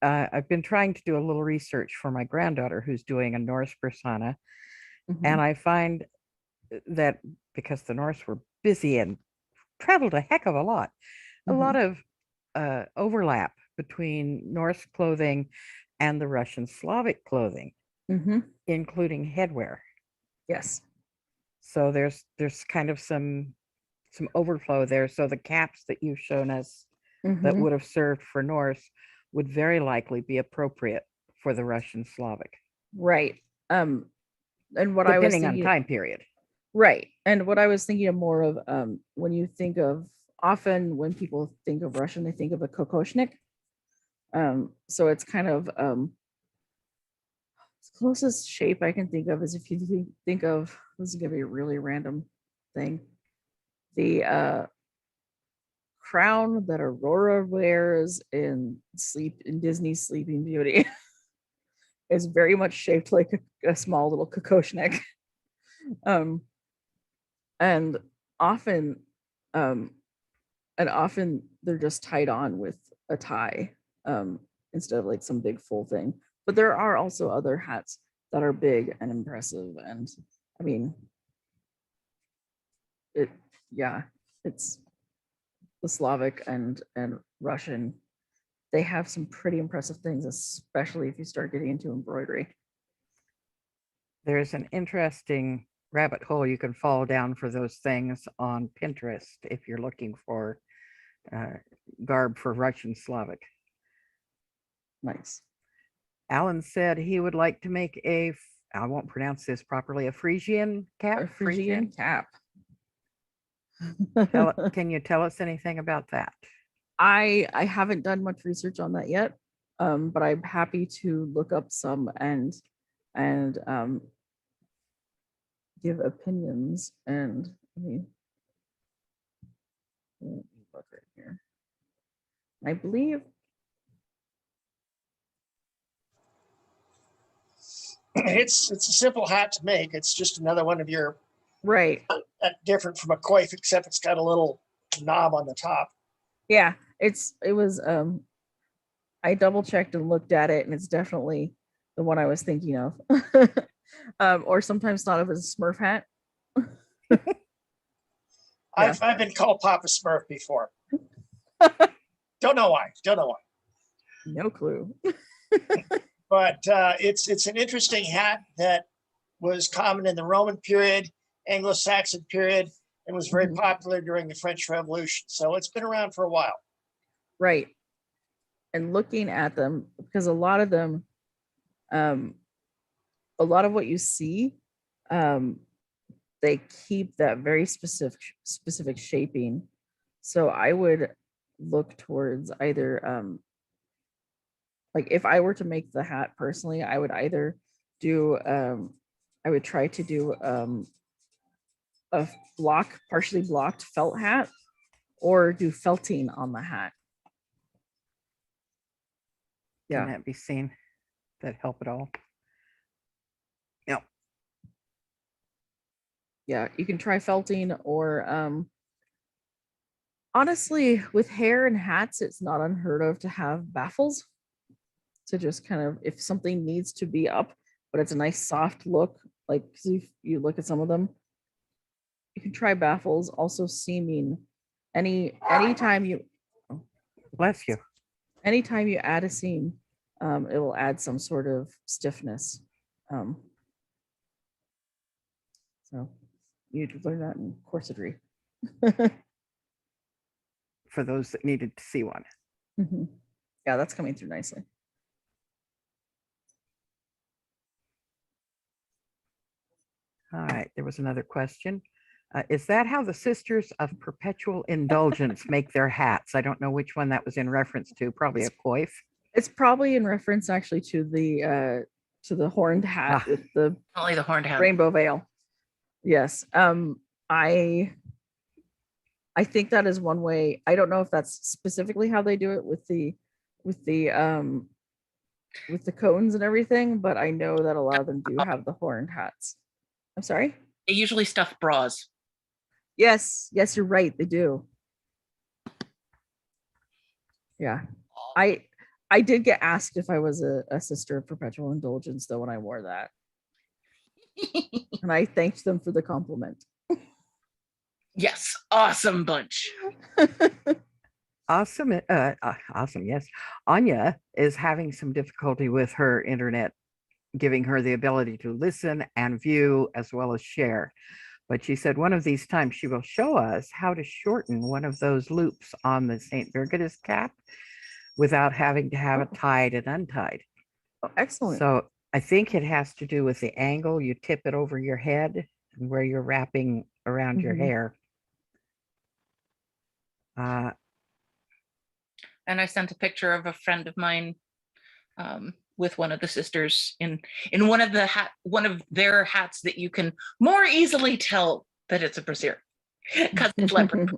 I've been trying to do a little research for my granddaughter who's doing a Norse persona. And I find that because the Norse were busy and traveled a heck of a lot of overlap between Norse clothing and the Russian Slavic clothing, including headwear. Yes. So there's kind of some overflow there. So the caps that you've shown us that would have served for Norse would very likely be appropriate for the Russian Slavic. Right. And what I was depending thinking, on time period. Right. And what I was thinking of more of when you think of, often when people think of Russian, they think of a kokoshnik. So it's kind of closest shape I can think of is if you think of, this is gonna be a really random thing, the crown that Aurora wears in Disney's Sleeping Beauty is very much shaped like a small little kokoshnik. And often they're just tied on with a tie instead of like some big full thing. But there are also other hats that are big and impressive, and I mean it's the Slavic and Russian. They have some pretty impressive things, especially if you start getting into embroidery. There's an interesting rabbit hole you can fall down for those things on Pinterest if you're looking for garb for Russian Slavic. Nice. Alan said he would like to make I won't pronounce this properly, a Frisian cap. A Frisian cap. Can you tell us anything about that? I haven't done much research on that yet, but I'm happy to look up some and give opinions. And I mean, look right here. I believe, It's a simple hat to make. It's just another one of your right. different from a coif, except it's got a little knob on the top. Yeah, it was I double checked and looked at it, and it's definitely the one I was thinking of. Or sometimes thought of as a Smurf hat. I've been called Papa Smurf before. Don't know why. No clue. But it's an interesting hat that was common in the Roman period, Anglo-Saxon period, and was very Mhm. popular during the French Revolution. So it's been around for a while. Right. And looking at them, because a lot of them, a lot of what you see, they keep that very specific shaping. So I would look towards either like if I were to make the hat personally, I would either do I would try to do a partially blocked felt hat, or do felting on the hat. Can Yeah. that be seen? That help at all? Yep. Yeah, you can try felting, or honestly, with hair and hats, it's not unheard of to have baffles, to just kind of, if something needs to be up but it's a nice soft look, like if you look at some of them, you can try baffles. Also seaming, anytime you Bless you. anytime you add a seam, it will add some sort of stiffness. So you need to learn that in corsetry. For those that needed to see one. Mhm. Yeah, that's coming through nicely. All right, there was another question. Is that how the Sisters of Perpetual Indulgence make their hats? I don't know which one that was in reference to, probably a coif. It's probably in reference actually to the horned hat with the Only the horned hat. rainbow veil. Yes. I think that is one way. I don't know if that's specifically how they do it with the cones and everything, but I know that a lot of them do have the horned hats. I'm sorry? They usually stuff bras. Yes, you're right. They do. Yeah. I did get asked if I was a sister of perpetual indulgence though when I wore that. And I thanked them for the compliment. Yes, awesome bunch. Awesome. Awesome. Yes. Anya is having some difficulty with her internet, giving her the ability to listen and view as well as share. But she said one of these times she will show us how to shorten one of those loops on the St. Birgitta's cap without having to have it tied and untied. Oh, excellent. So I think it has to do with the angle. You tip it over your head and where you're wrapping around your Mhm. hair. And I sent a picture of a friend of mine with one of the sisters in one of their hats that you can more easily tell that it's a brassiere because it's leopard.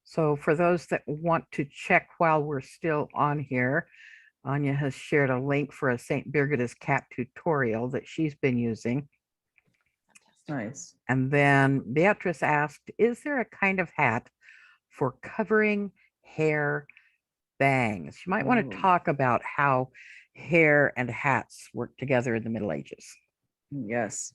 So for those that want to check while we're still on here, Anya has shared a link for a St. Birgitta's cap tutorial that she's been using. Nice. And then Beatrice asked, is there a kind of hat for covering hair bangs? You might want to talk about how hair and hats work together in the Middle Ages. Yes.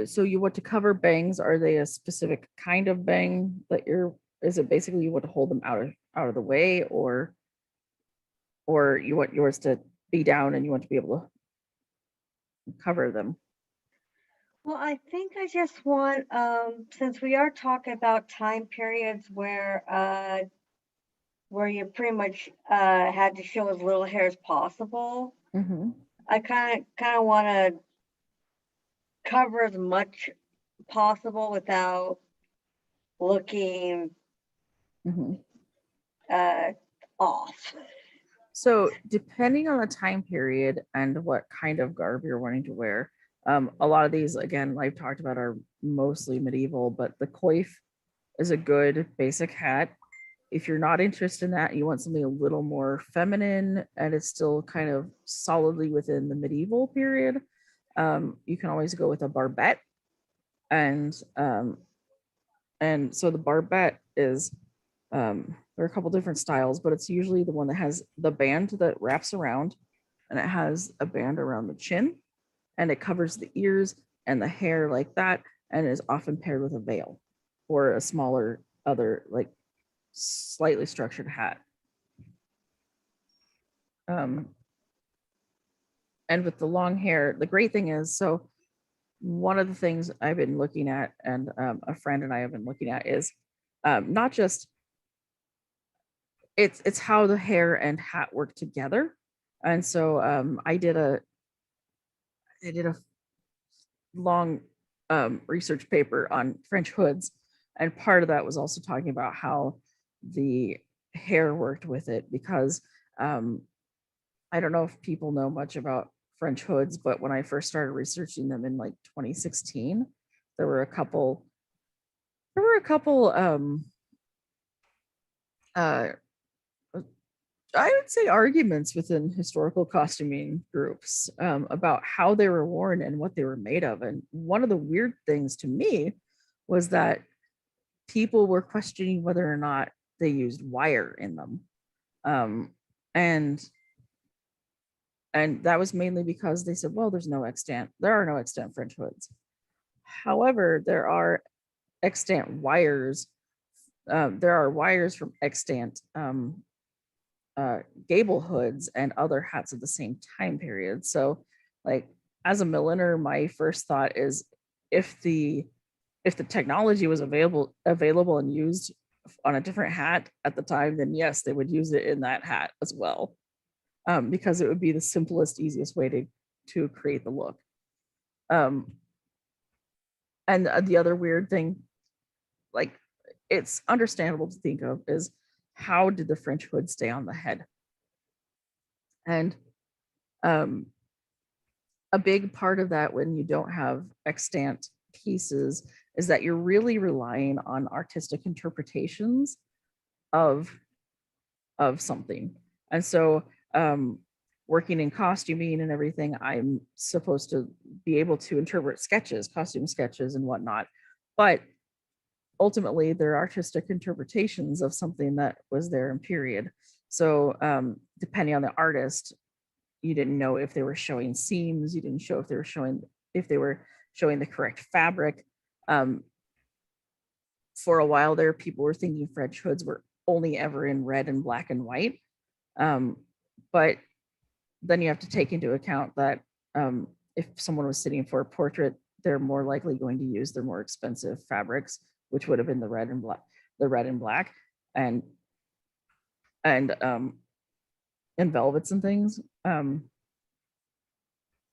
So you want to cover bangs? Are they a specific kind of bang that is it basically you want to hold them out of the way, or you want yours to be down and you want to be able to cover them? Well, I think I just want, since we are talking about time periods where you pretty much had to show as little hair as possible, Mm-hmm. I kind of want to cover as much possible without looking Mm-hmm. off. So depending on the time period and what kind of garb you're wanting to wear, A lot of these, again, I've talked about, are mostly medieval, but the coif is a good basic hat. If you're not interested in that, you want something a little more feminine and it's still kind of solidly within the medieval period, you can always go with a barbette. And so the barbette is, there are a couple different styles, but it's usually the one that has the band that wraps around, and it has a band around the chin, and it covers the ears and the hair like that, and is often paired with a veil or a smaller other, like, slightly structured hat. And with the long hair, the great thing is, so one of the things I've been looking at, and a friend and I have been looking at, is not just, it's how the hair and hat work together. And so I did a long research paper on French hoods, and part of that was also talking about how the hair worked with it, because I don't know if people know much about French hoods, but when I first started researching them in like 2016, there were a couple I would say arguments within historical costuming groups about how they were worn and what they were made of. And one of the weird things to me was that people were questioning whether or not they used wire in them. And that was mainly because they said, well, there are no extant French hoods. However, there are extant wires. There are wires from extant gable hoods and other hats of the same time period. So, like, as a milliner, my first thought is, if the technology was available and used on a different hat at the time, then yes, they would use it in that hat as well, because it would be the simplest, easiest way to create the look. And the other weird thing, like, it's understandable to think of, is how did the French hood stay on the head? And a big part of that, when you don't have extant pieces, is that you're really relying on artistic interpretations of something. And so working in costuming and everything, I'm supposed to be able to interpret costume sketches and whatnot, but ultimately they're artistic interpretations of something that was there in period. So depending on the artist, you didn't know if they were showing seams, you didn't show if they were showing the correct fabric. For a while there, people were thinking French hoods were only ever in red and black and white. But then you have to take into account that if someone was sitting for a portrait, they're more likely going to use their more expensive fabrics, which would have been the red and black, and velvets and things.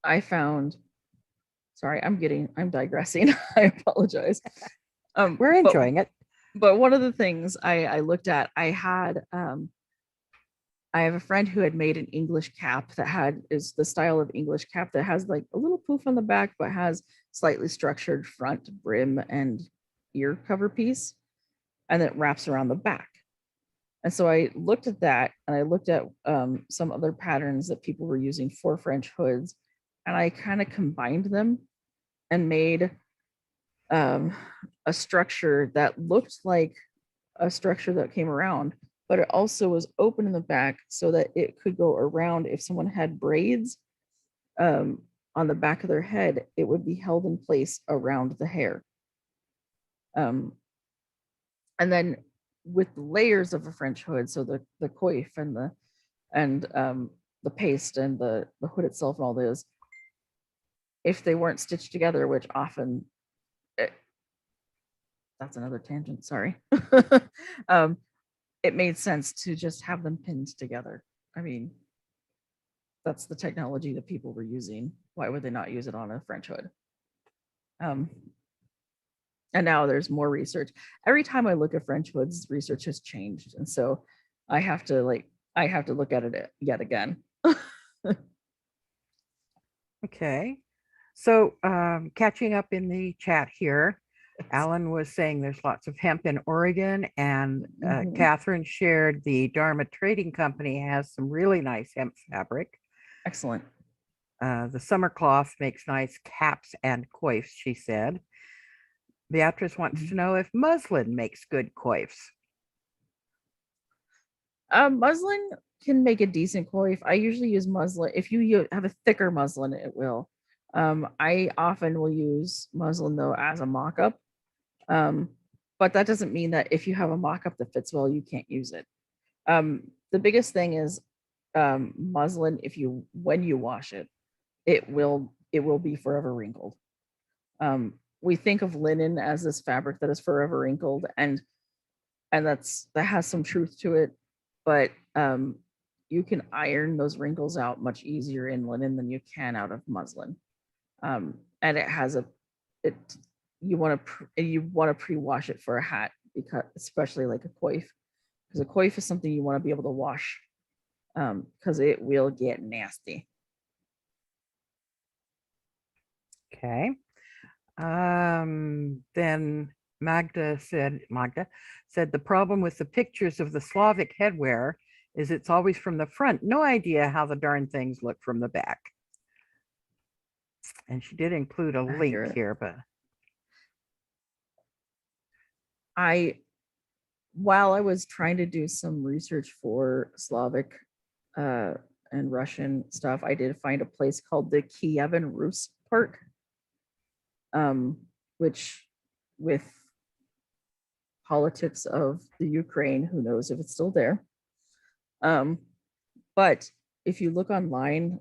I found, sorry, I'm digressing. I apologize. We're enjoying it. But one of the things I looked at, I have a friend who had made an English cap that is the style of English cap that has like a little poof on the back, but has slightly structured front brim and ear cover piece, and it wraps around the back. And so I looked at that, and I looked at some other patterns that people were using for French hoods, and I kind of combined them and made a structure that looked like a structure that came around, but it also was open in the back so that it could go around. If someone had braids on the back of their head, it would be held in place around the hair. And then with the layers of a French hood, so the coif and the paste and the hood itself and all those, if they weren't stitched together, which often, that's another tangent, sorry. It made sense to just have them pinned together. I mean, that's the technology that people were using. Why would they not use it on a French hood? And now there's more research. Every time I look at French hoods, research has changed. And so I have to look at it yet again. Okay. So catching up in the chat here, Alan was saying there's lots of hemp in Oregon, and Mhm. Catherine shared the Dharma Trading Company has some really nice hemp fabric. Excellent. The summer cloth makes nice caps and coifs, she said. Beatrice wants to know if muslin makes good coifs. Muslin can make a decent coif. I usually use muslin. If you have a thicker muslin, it will. I often will use muslin though as a mock-up. But that doesn't mean that if you have a mock-up that fits well, you can't use it. The biggest thing is muslin, when you wash it, it will be forever wrinkled. We think of linen as this fabric that is forever wrinkled, and that has some truth to it, but you can iron those wrinkles out much easier in linen than you can out of muslin. And it has you want to pre-wash it for a hat, because especially like a coif, because a coif is something you want to be able to wash, because it will get nasty. Okay. Then Magda said the problem with the pictures of the Slavic headwear is it's always from the front. No idea how the darn things look from the back. And she did include a link here, but while I was trying to do some research for Slavic and Russian stuff, I did find a place called the Kievan Rus Park, which, with politics of the Ukraine, who knows if it's still there. But if you look online,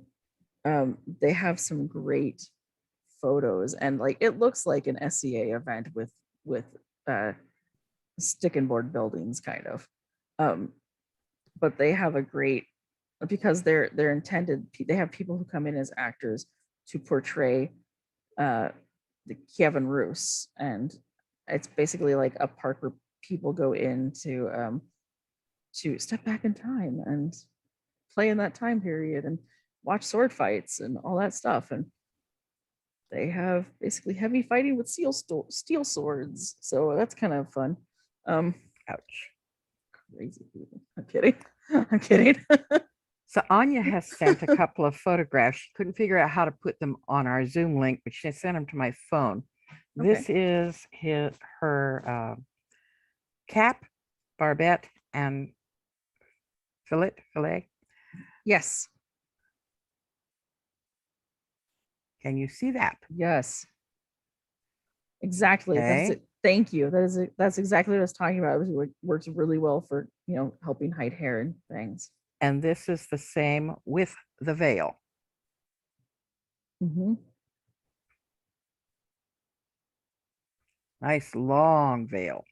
they have some great photos, and like it looks like an SCA event with stick and board buildings, kind of. But they have a great, because they're intended, they have people who come in as actors to portray the Kievan Rus, and it's basically like a park where people go in to step back in time and play in that time period and watch sword fights and all that stuff. And they have basically heavy fighting with steel swords, so that's kind of fun. ouch. Crazy people. I'm kidding. I'm kidding. So Anya has sent a couple of photographs. She couldn't figure out how to put them on our Zoom link, but she sent them to my phone. This is her cap, barbette, and fillet. Yes. Can you see that? Yes. Exactly. Okay. That's it. Thank you. That's exactly what I was talking about. It works really well for, helping hide hair and things. And this is the same with the veil. Mm-hmm. Nice long veil.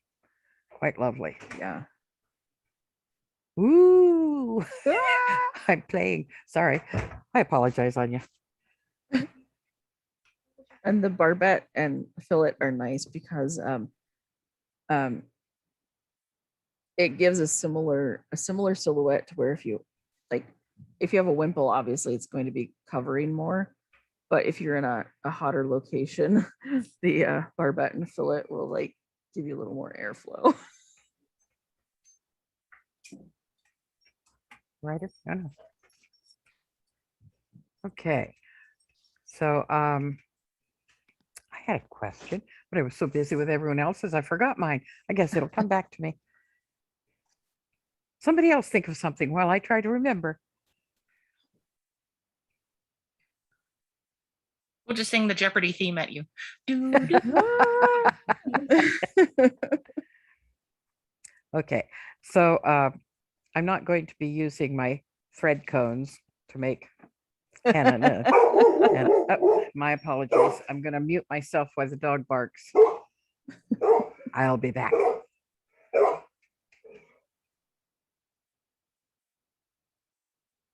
Quite lovely. Yeah. Ooh. I'm playing. Sorry. I apologize, Anya. And the barbette and fillet are nice because it gives a similar silhouette to where if you have a wimple, obviously it's going to be covering more. But if you're in a hotter location, the barbette and fillet will give you a little more airflow. Right. No. Okay. So I had a question, but I was so busy with everyone else's, I forgot mine. I guess it'll come back to me. Somebody else think of something while I try to remember. We'll just sing the Jeopardy theme at you. Okay, so I'm not going to be using my thread cones to make henna. My apologies. I'm going to mute myself while the dog barks. I'll be back.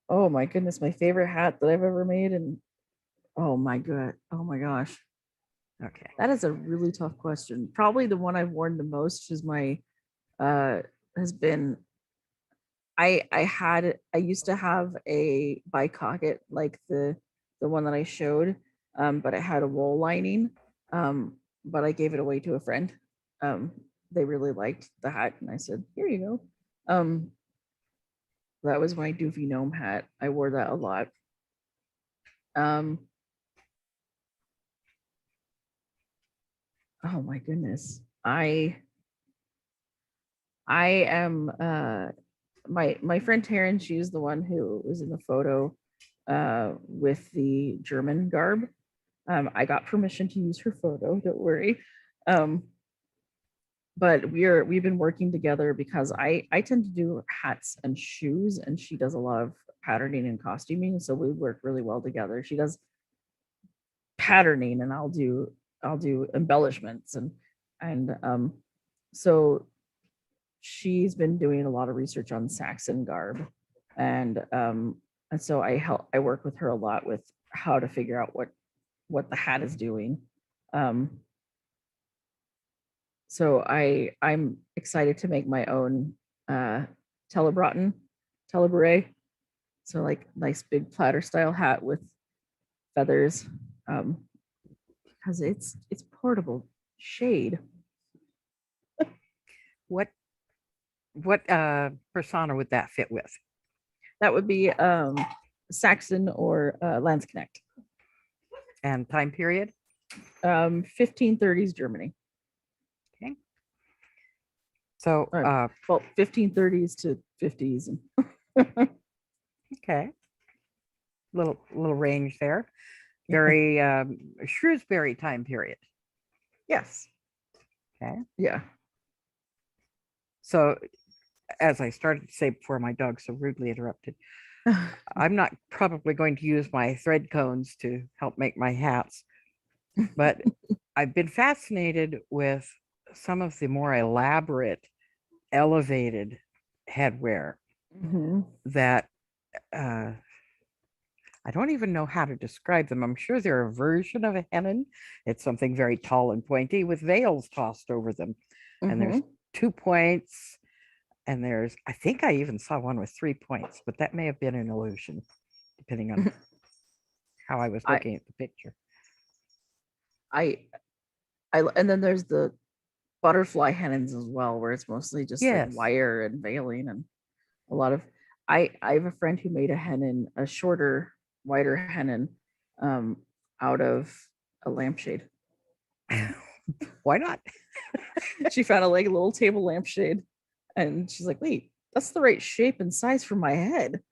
Oh my goodness, my favorite hat that I've ever made, and oh my gosh. Okay. That is a really tough question. Probably the one I've worn the most is has been, I used to have a bycocket, like the one that I showed, but it had a wool lining. But I gave it away to a friend. They really liked the hat, and I said, "Here you go." That was my doofy gnome hat. I wore that a lot. Oh my goodness. I am my friend Taryn, she's the one who was in the photo with the German garb. I got permission to use her photo, don't worry. But we've been working together because I tend to do hats and shoes, and she does a lot of patterning and costuming, so we work really well together. She does patterning and I'll do embellishments, and so she's been doing a lot of research on Saxon garb, and so I work with her a lot with how to figure out what the hat is doing. So I'm excited to make my own telebrotten, teleberet. So like nice big platter style hat with feathers, because it's portable shade. What persona would that fit with? That would be Saxon or Landsknecht. And time period? 1530s Germany. Okay. So Well, 1530s to 50s. okay. Little range there. Very Shrewsbury time period. Yes. Okay. Yeah. So as I started to say before my dog so rudely interrupted, I'm not probably going to use my thread cones to help make my hats, but I've been fascinated with some of the more elaborate, elevated headwear that I don't even know how to describe them. I'm sure they're a version of a hennin. It's something very tall and pointy with veils tossed over them. And there's 2 points. And I think I even saw one with 3 points, but that may have been an illusion, depending on how I was looking at the picture. And then there's the butterfly hennins as well, where it's mostly just like wire and veiling and a lot of. I have a friend who made a hennin, a shorter, wider hennin, out of a lampshade. Why not? She found a little table lampshade, and she's like, "Wait, that's the right shape and size for my head."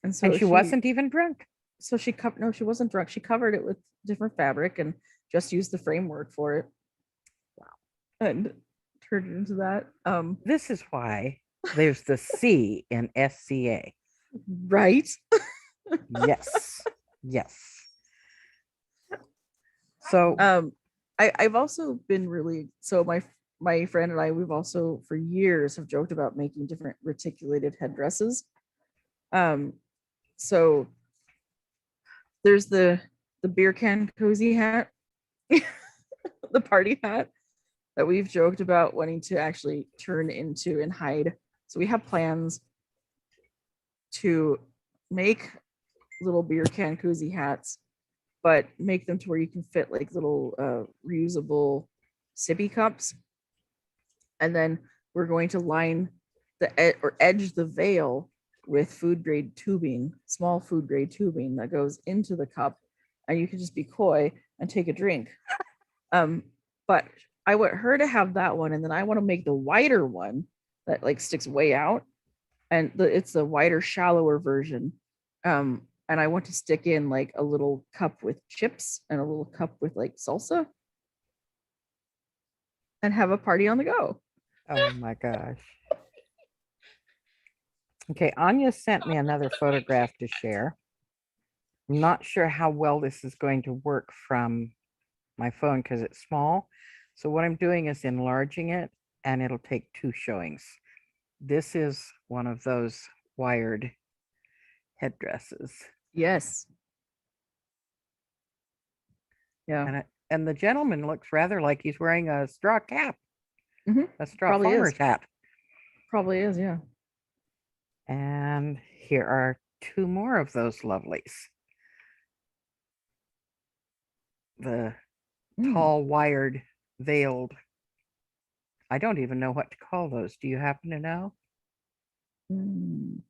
And so she wasn't even drunk. So she wasn't drunk. She covered it with different fabric and just used the framework for it. Wow. And turned it into that. This is why there's the C in SCA. Right? Yes. Yes. So I've also been my friend and I, we've also for years have joked about making different reticulated headdresses. So there's the beer can cozy hat, the party hat that we've joked about wanting to actually turn into and hide. So we have plans to make little beer can cozy hats, but make them to where you can fit like little reusable sippy cups. And then we're going to line or edge the veil with food grade tubing, small food grade tubing that goes into the cup, and you can just be coy and take a drink. But I want her to have that one, and then I want to make the wider one that like sticks way out, and it's the wider, shallower version. And I want to stick in like a little cup with chips and a little cup with like salsa, and have a party on the go. Oh my gosh. Okay, Anya sent me another photograph to share. I'm not sure how well this is going to work from my phone because it's small. So what I'm doing is enlarging it, and it'll take 2 showings. This is one of those wired headdresses. Yes. Yeah. And the gentleman looks rather like he's wearing a straw cap. A straw Probably farmer's hat. Probably is, yeah. And here are 2 more of those lovelies. the Mm. tall, wired, veiled. I don't even know what to call those. Do you happen to know? Mm.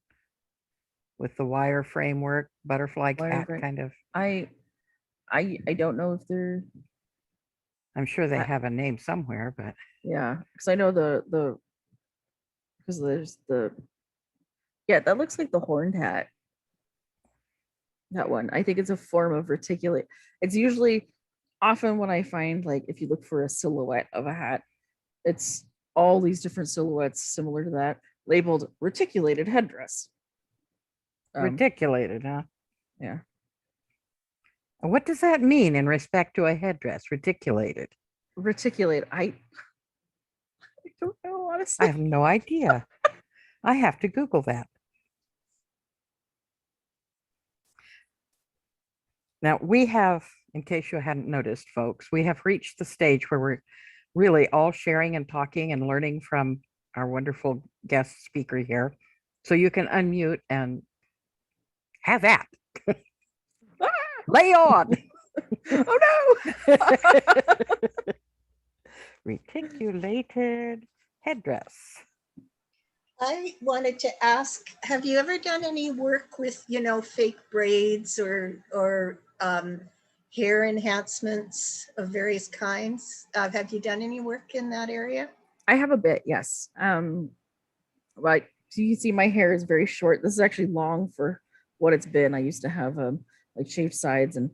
With the wire framework, butterfly Wire cat frame. kind of. I don't know if they're, I'm sure they I- have a name somewhere, but yeah, because I know because there's yeah, that looks like the horned hat. That one. I think it's a form of reticulate. It's usually often when I find, like, if you look for a silhouette of a hat, it's all these different silhouettes similar to that labeled reticulated headdress. reticulated, huh? Yeah. What does that mean in respect to a headdress? Reticulated. Reticulate. I don't know, I honestly. have no idea. I have to Google that. Now we have, in case you hadn't noticed, folks, we have reached the stage where we're really all sharing and talking and learning from our wonderful guest speaker here. So you can unmute and have that. Ah! Lay on. Oh no. Reticulated headdress. I wanted to ask, have you ever done any work with, fake braids or hair enhancements of various kinds? Have you done any work in that area? I have a bit, yes. Like, so you can see my hair is very short. This is actually long for what it's been. I used to have like shaved sides and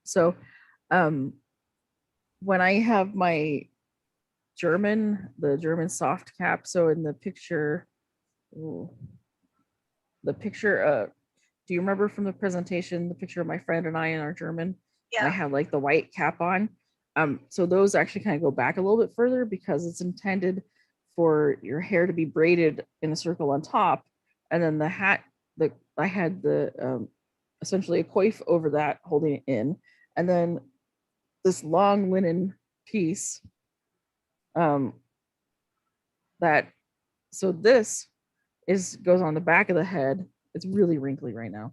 so when I have my the German soft cap. So in the picture, ooh, the picture, do you remember from the presentation, the picture of my friend and I in our German? And I had like the white cap on. So those actually kind of go back a little bit further because it's intended for your hair to be braided in a circle on top. And then the hat, I had the essentially a coif over that holding it in. And then this long linen piece that, so this goes on the back of the head. It's really wrinkly right now.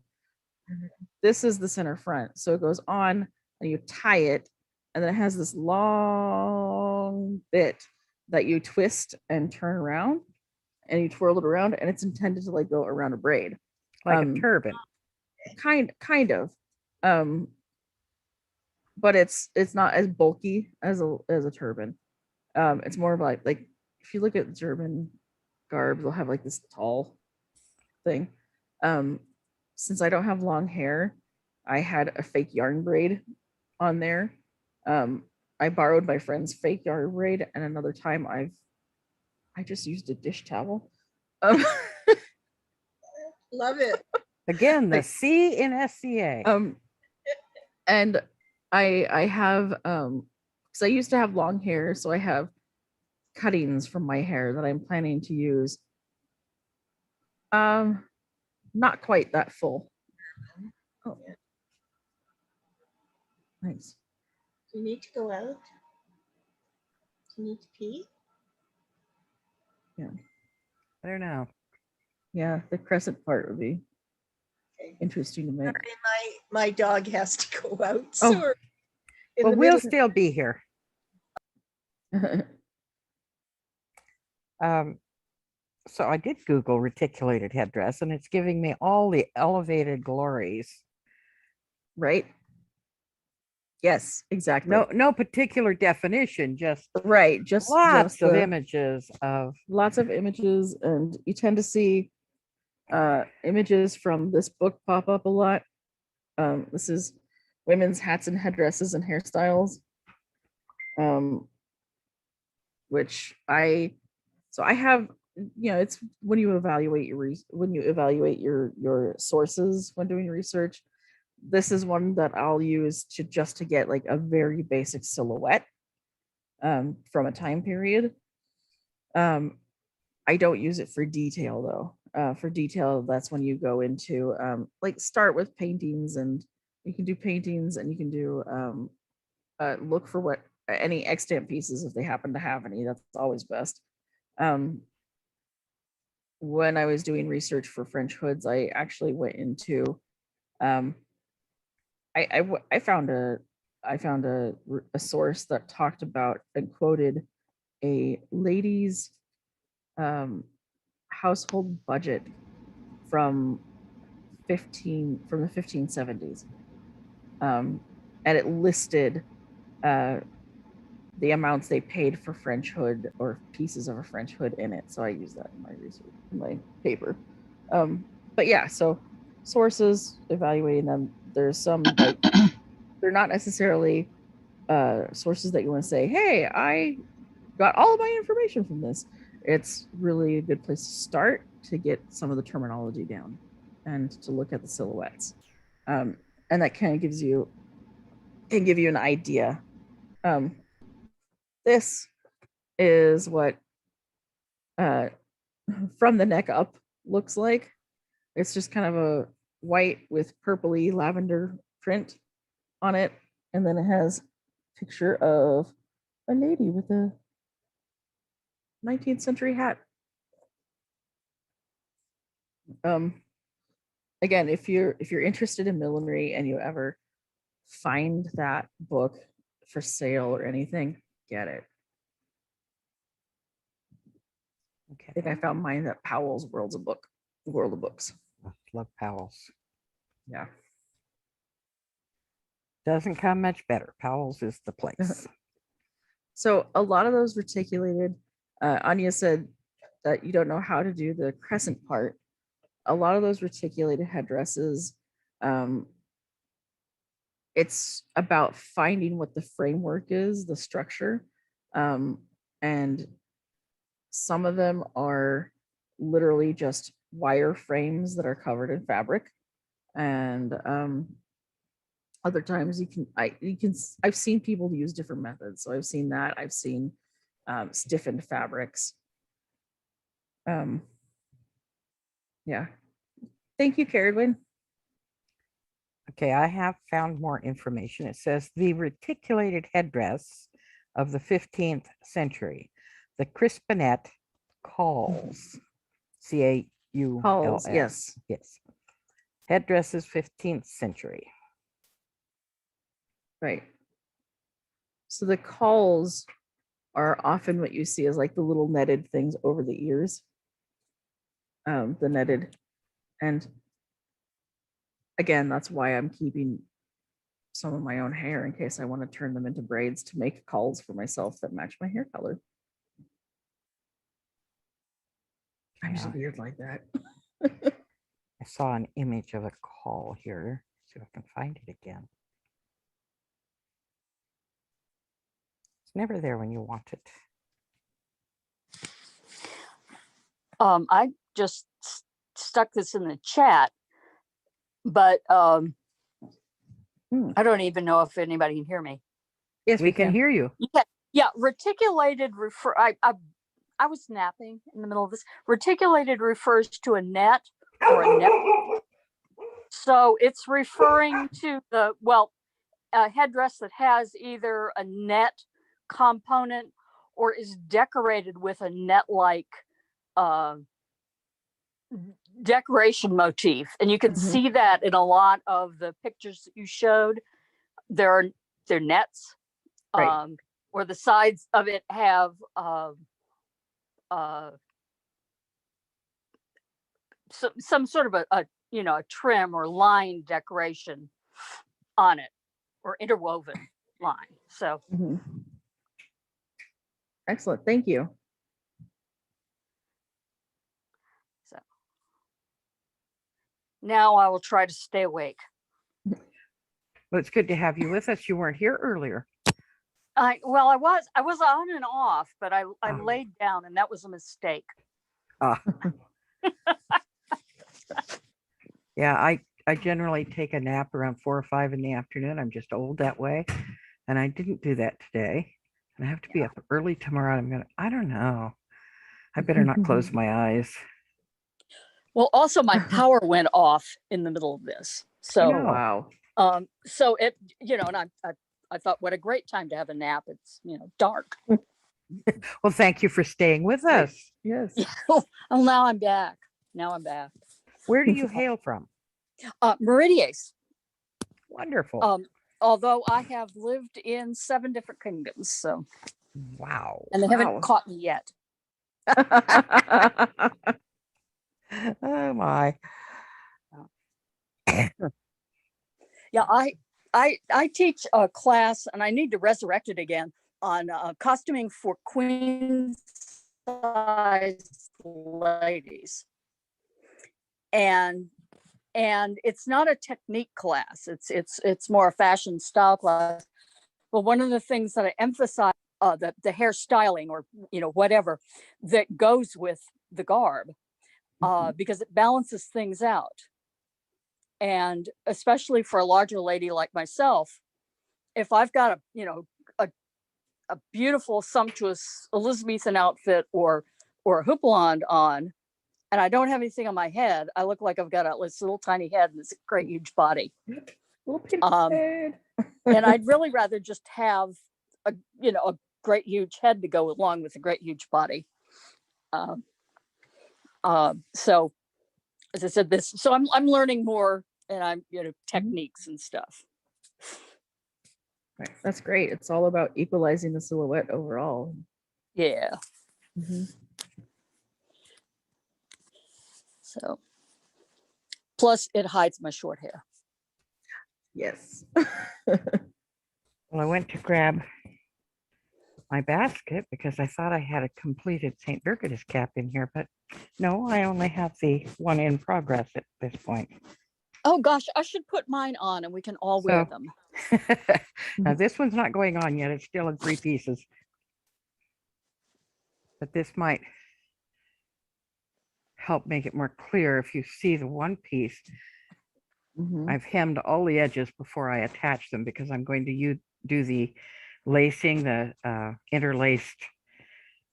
This is the center front. So it goes on and you tie it, and then it has this long bit that you twist and turn around, and you twirl it around, and it's intended to like go around a braid. Like a turban. Kind of. But it's not as bulky as a turban. It's more of like if you look at German garb, they'll have like this tall thing. Since I don't have long hair, I had a fake yarn braid on there. I borrowed my friend's fake yarn braid, and another time I just used a dish towel. Love it. Again, the C in SCA. And I have because I used to have long hair, so I have cuttings from my hair that I'm planning to use. Not quite that full. Oh, nice. Do you need to go out? Do you need to pee? I don't know. Yeah, the crescent part would be Okay. interesting to make. Sorry, my dog has to go out. Oh. So Well, we'll still be here. So I did Google reticulated headdress, and it's giving me all the elevated glories. Right? Yes, exactly. No particular definition, just right. Just lots of the, images of lots of images, and you tend to see images from this book pop up a lot. This is Women's Hats and Headdresses and Hairstyles, which I have, it's when you evaluate your sources when doing research. This is one that I'll use to get like a very basic silhouette from a time period. I don't use it for detail though. For detail, that's when you go into like start with paintings, and you can do paintings, and you can do look for what any extant pieces if they happen to have any. That's always best. When I was doing research for French hoods, I actually went into I found a source that talked about and quoted a lady's household budget from the 1570s, and it listed the amounts they paid for French hood or pieces of a French hood in it. So I use that in my research, in my paper. But yeah, so sources, evaluating them. There's some like they're not necessarily sources that you want to say, hey, I got all of my information from this. It's really a good place to start to get some of the terminology down and to look at the silhouettes. And that kind of can give you an idea. This is what from the neck up looks like. It's just kind of a white with purpley lavender print on it. And then it has a picture of a lady with a 19th century hat. Again, if you're interested in millinery and you ever find that book for sale or anything, get it. Okay. I think I found mine at Powell's World of Books. Love Powell's. Yeah. Doesn't come much better. Powell's is the place. So a lot of those reticulated, Anya said that you don't know how to do the crescent part. A lot of those reticulated headdresses, it's about finding what the framework is, the structure. And some of them are literally just wire frames that are covered in fabric. And other times I've seen people use different methods. So I've seen that. I've seen stiffened fabrics. Yeah. Thank you, Carolyn. Okay, I have found more information. It says the reticulated headdress of the 15th century, the crispinet calls, C-A-U-L-S. Calls, yes. Yes. Headdresses 15th century. Right. So the calls are often what you see as like the little netted things over the ears. The netted, and again, that's why I'm keeping some of my own hair in case I want to turn them into braids to make calls for myself that match my hair color. I'm just weird like that. I saw an image of a call here. See if I can find it again. It's never there when you want it. I just stuck this in the chat, but I don't even know if anybody can hear me. Yes, We can hear you. Yeah, reticulated I was napping in the middle of this. Reticulated refers to a net or a net. So it's referring to a headdress that has either a net component or is decorated with a net-like decoration motif. And you can see that in a lot of the pictures that you showed. They're nets, Right. or the sides of it have some sort of a trim or line decoration on it, or interwoven line. So excellent. Thank you. so now I will try to stay awake. Well, it's good to have you with us. You weren't here earlier. I was on and off, but I laid down, and that was a mistake. Yeah, I generally take a nap around 4 or 5 in the afternoon. I'm just old that way. And I didn't do that today. And I have to be up early tomorrow. I don't know. I better not close my eyes. Well, also my power went off in the middle of this. So, Oh, wow. So it, and I thought, what a great time to have a nap. It's, dark. Well, thank you for staying with us. Yes. Oh, now I'm back. Where do you hail from? Meridies. Wonderful. Although I have lived in 7 different kingdoms, so Wow. and they Wow. haven't caught me yet. Oh my. Yeah, I teach a class, and I need to resurrect it again on costuming for queen size ladies, and it's not a technique class. It's more a fashion style class. But one of the things that I emphasize, the hair styling, or whatever that goes with the garb, because it balances things out. And especially for a larger lady like myself, if I've got a beautiful, sumptuous Elizabethan outfit or a houppelande on, and I don't have anything on my head, I look like I've got this little tiny head and this great huge body. And I'd really rather just have a great huge head to go along with a great huge body. So as I said, so I'm learning more, and I'm techniques and stuff. Right. That's great. It's all about equalizing the silhouette overall. Yeah. Mhm. So plus it hides my short hair. Yes. Well, I went to grab my basket because I thought I had a completed St. Birgitta's cap in here, but no, I only have the one in progress at this point. Oh gosh, I should put mine on and we can all wear So- them. Now this one's not going on yet. It's still in 3 pieces. But this might help make it more clear. If you see the one piece, Mhm. I've hemmed all the edges before I attach them because I'm going to do the lacing, the interlaced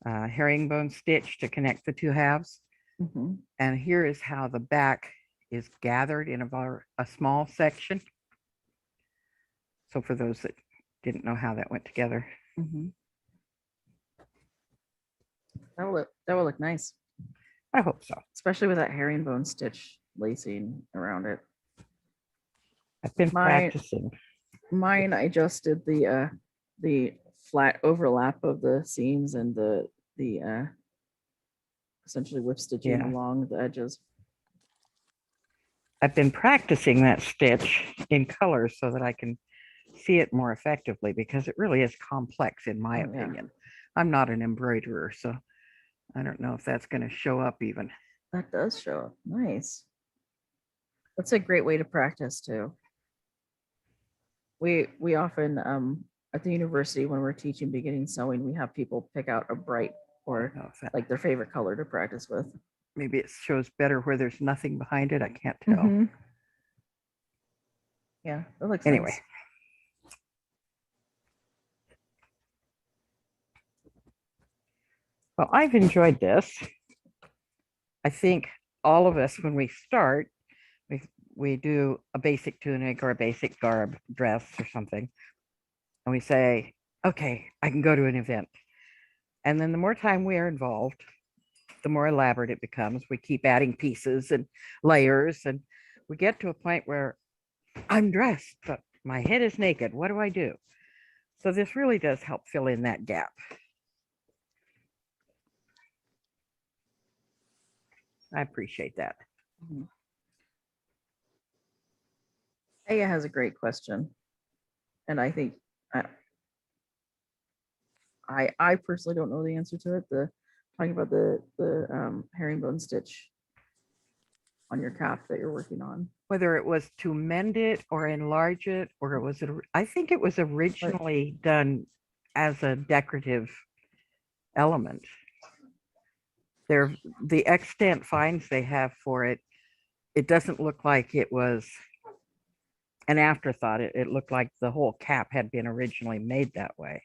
herringbone stitch to connect the 2 halves. Mhm. And here is how the back is gathered in a small section. So for those that didn't know how that went together. Mhm. That will look nice, I hope so. especially with that herringbone stitch lacing around it. I've been practicing. Mine, I just did the flat overlap of the seams and the essentially whip stitching Yeah. along the edges. I've been practicing that stitch in color so that I can see it more effectively because it really is complex in my Oh, yeah. opinion. I'm not an embroiderer, so I don't know if that's going to show up even. That does show up. Nice. That's a great way to practice too. We often at the university, when we're teaching beginning sewing, we have people pick out a bright or I don't know if that- like their favorite color to practice with. maybe it shows better where there's nothing behind it. I can't tell. Mhm. Yeah, that looks Anyway. nice. Well, I've enjoyed this. I think all of us, when we start, we do a basic tunic or a basic garb dress or something. And we say, okay, I can go to an event. And then the more time we are involved, the more elaborate it becomes. We keep adding pieces and layers, and we get to a point where I'm dressed, but my head is naked. What do I do? So this really does help fill in that gap. I appreciate that. Mhm. Aya has a great question, and I think I personally don't know the answer to it. Talking about the herringbone stitch on your cap that you're working on. Whether it was to mend it or enlarge it, or it was, I think it was originally done as a decorative element. The extant finds they have for it, it doesn't look like it was an afterthought. It looked like the whole cap had been originally made that way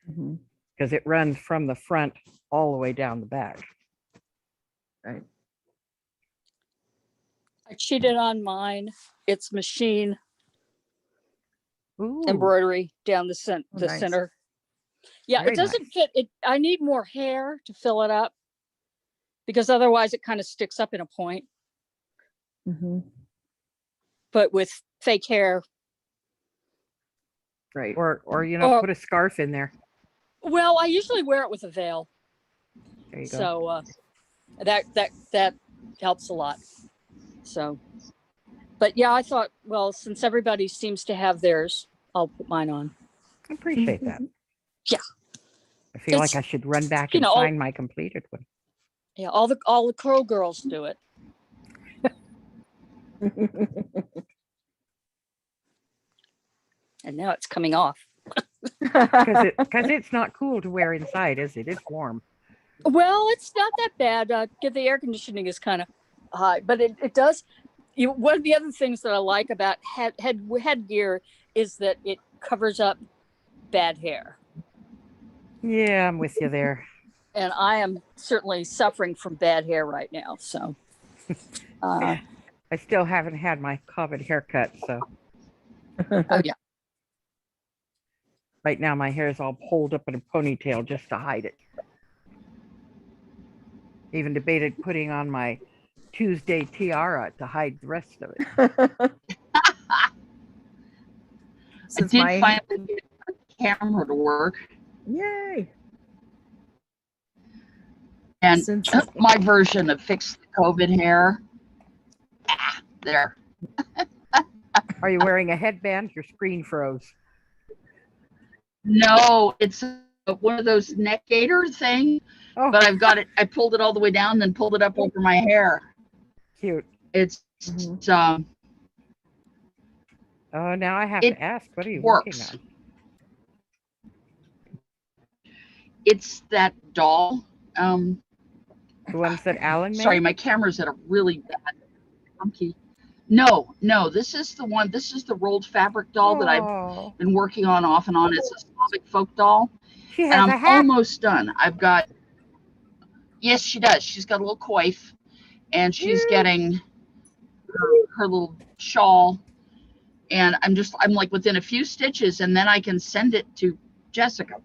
Mhm. because it runs from the front all the way down the back. Right. I cheated on mine. It's machine Ooh, embroidery down the Oh, nice. center. Yeah, Very it doesn't nice. fit. I need more hair to fill it up because otherwise it kind of sticks up in a point. Mhm. But with fake hair, Right. or Or- put a scarf in there. Well, I usually wear it with a veil, There you go. so that helps a lot. So, but yeah, I thought, well, since everybody seems to have theirs, I'll put mine on. I appreciate that. Yeah. I feel like It's- I should run back you and know, sign my completed one. Yeah, all the Crow girls do it. And now it's coming off. Because it's not cool to wear inside, is it? It's warm. Well, it's not that bad. The air conditioning is kind of high, but it does. One of the other things that I like about headgear is that it covers up bad hair. Yeah, I'm with you there. And I am certainly suffering from bad hair right now. So, I still haven't had my cobbed haircut, so oh yeah. right now my hair is all pulled up in a ponytail just to hide it. Even debated putting on my Tuesday tiara to hide the rest of it. Since I my did finally get the camera to work, yay. and Since my version of fix the COVID hair. There. Are you wearing a headband? Your screen froze. No, it's one of those neck gaiter thing, Oh, but I've got it. I pulled it all the way down, then pulled it up over my hair. cute. It's Oh, now I have It to ask, what are you works. working on? It's that doll. The ones that Alan made? Sorry, my camera's at a really bad funky. No, this is the one. This is the rolled fabric doll that I've Oh, been working on off and on. It's a Slavic folk doll, she and has I'm a hat. almost done. I've got. Yes, she does. She's got a little coif, and she's getting her little shawl, and I'm like within a few stitches, and then I can send it to Jessica.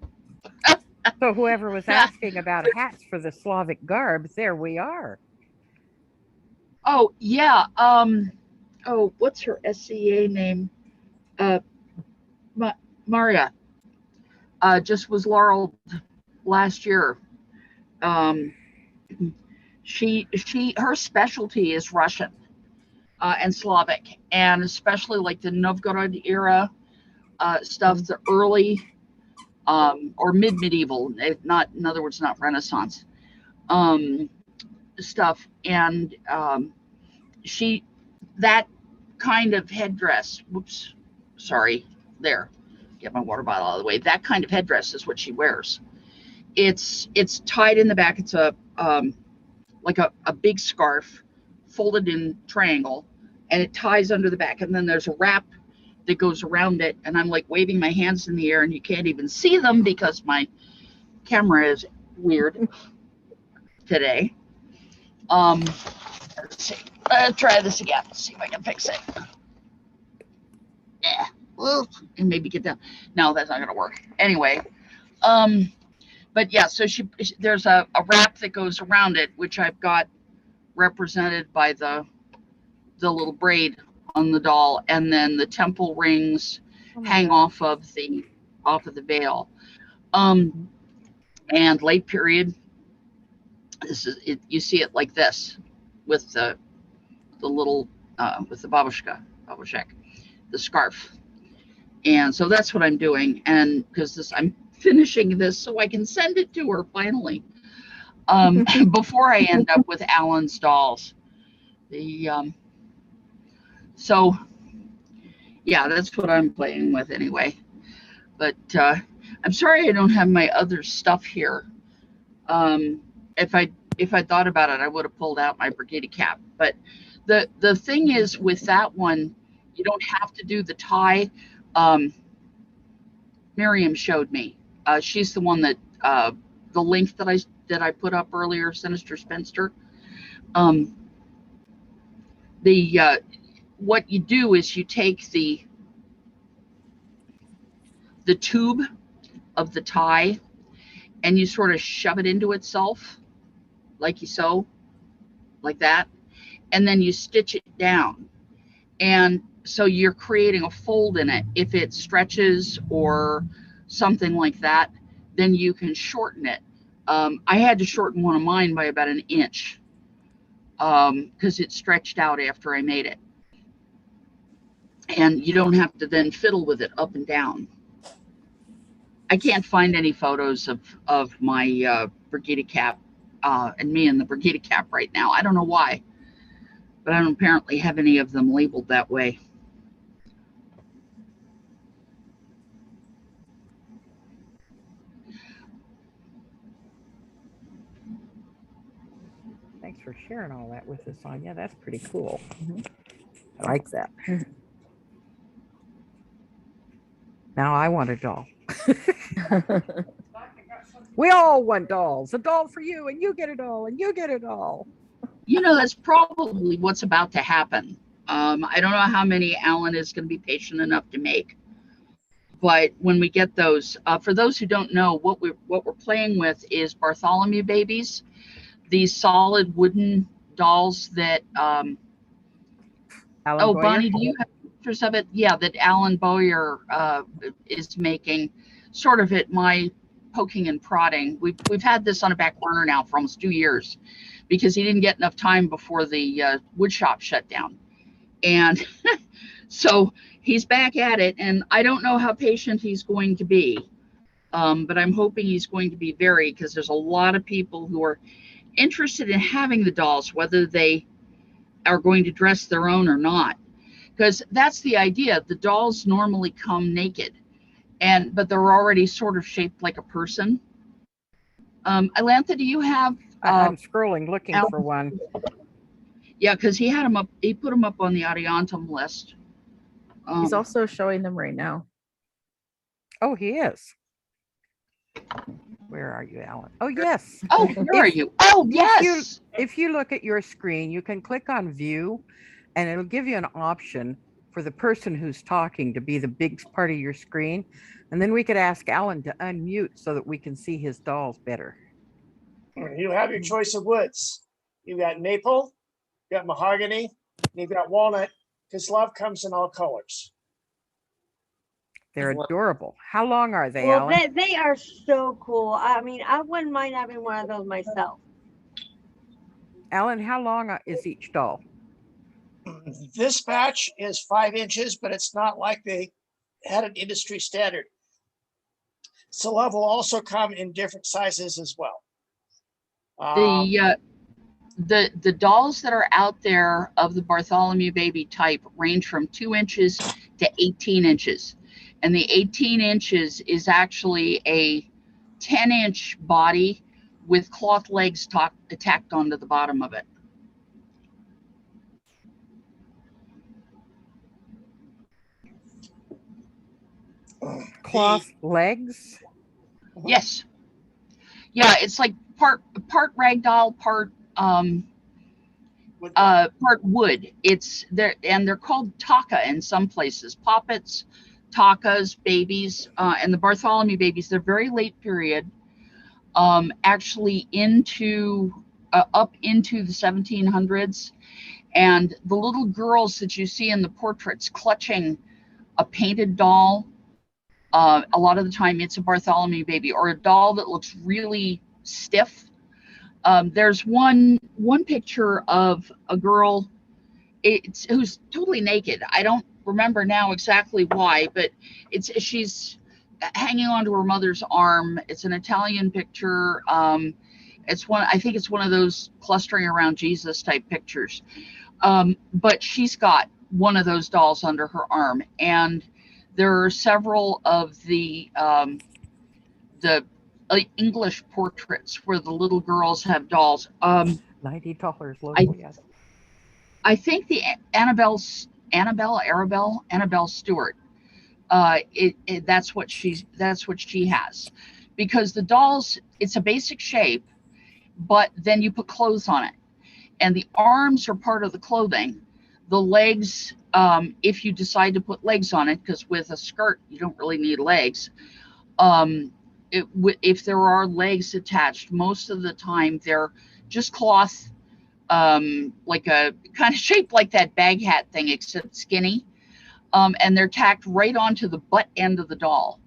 So whoever was asking about hats for the Slavic garb, there we are. Oh yeah. Oh, what's her SCA name? Maria. Just was laureled last year. Her specialty is Russian and Slavic, and especially like the Novgorod era stuff, the early or mid-medieval, not, in other words, not Renaissance stuff. And that kind of headdress, whoops, sorry, there, get my water bottle out of the way. That kind of headdress is what she wears. It's tied in the back. It's a like a big scarf folded in triangle, and it ties under the back, and then there's a wrap that goes around it, and I'm like waving my hands in the air, and you can't even see them because my camera is weird today. Let's see. Try this again. Let's see if I can fix it. Yeah. Well, and maybe get down. No, that's not gonna work. Anyway, but yeah, so there's a wrap that goes around it, which I've got represented by the little braid on the doll, and then the temple rings hang off of the veil. And late period, this is it. You see it like this with the little with the babushka, the scarf. And so that's what I'm doing. And because I'm finishing this so I can send it to her finally, before I end up with Alan's dolls. So yeah, that's what I'm playing with anyway. But I'm sorry I don't have my other stuff here. If I thought about it, I would have pulled out my brigade cap. But the thing is, with that one, you don't have to do the tie. Miriam showed me. She's the one that the link that I put up earlier, Sinister Spinster. What you do is you take the tube of the tie and you sort of shove it into itself, like you sew, like that, and then you stitch it down. And so you're creating a fold in it. If it stretches or something like that, then you can shorten it. I had to shorten one of mine by about an inch because it stretched out after I made it. And you don't have to then fiddle with it up and down. I can't find any photos of my Brigida cap and me in the Brigida cap right now. I don't know why, but I don't apparently have any of them labeled that way. Thanks for sharing all that with us, Anya. That's pretty cool. Mhm. I like that. Mhm. Now I want a doll. We all want dolls. A doll for you, and you get a doll, and you get a doll. You know, that's probably what's about to happen. I don't know how many Alan is going to be patient enough to make, but when we get those, for those who don't know, what we're playing with is Bartholomew babies, these solid wooden dolls that. Alan Oh, Boyer? Bonnie, do you have pictures of it? Yeah, that Alan Boyer is making, sort of at my poking and prodding. We've had this on a back burner now for almost 2 years because he didn't get enough time before the wood shop shut down. And so he's back at it, and I don't know how patient he's going to be, but I'm hoping he's going to be very, because there's a lot of people who are interested in having the dolls, whether they are going to dress their own or not, because that's the idea. The dolls normally come naked, but they're already sort of shaped like a person. Alantha, do you have I'm scrolling looking Alan? for one. Yeah, because he had them up, he put them up on the Adiantum list. He's also showing them right now. Oh, he is. Where are you, Alan? Oh, yes. Oh, where are you? Oh, yes. If you look at your screen, you can click on view, and it'll give you an option for the person who's talking to be the big part of your screen. And then we could ask Alan to unmute so that we can see his dolls better. You have your choice of woods. You've got maple, you've got mahogany, and you've got walnut, because love comes in all colors. They're adorable. How long are they, Well, Alan? they are so cool. I mean, I wouldn't mind having one of those myself. Alan, how long is each doll? This batch is 5 inches, but it's not like they had an industry standard. So love will also come in different sizes as well. The dolls that are out there of the Bartholomew baby type range from 2 inches to 18 inches. And the 18 inches is actually a 10-inch body with cloth legs tacked onto the bottom of it. Cloth legs? Yes. Yeah, it's like part ragdoll, part wood. It's there, and they're called taka in some places. Poppets, takas, babies, and the Bartholomew babies. They're very late period, actually up into the 1700s, and the little girls that you see in the portraits clutching a painted doll. A lot of the time it's a Bartholomew baby or a doll that looks really stiff. There's one picture of a girl who's totally naked. I don't remember now exactly why, but she's hanging onto her mother's arm. It's an Italian picture. I think it's one of those clustering around Jesus type pictures. But she's got one of those dolls under her arm, and there are several of the English portraits where the little girls have dolls. $90 local, yes. I think the Annabelle Stewart. That's what she has, because the dolls, it's a basic shape, but then you put clothes on it, and the arms are part of the clothing. The legs, if you decide to put legs on it, because with a skirt you don't really need legs. If there are legs attached, most of the time they're just cloth, like a kind of shaped like that bag hat thing, except skinny. and they're tacked right onto the butt end of the doll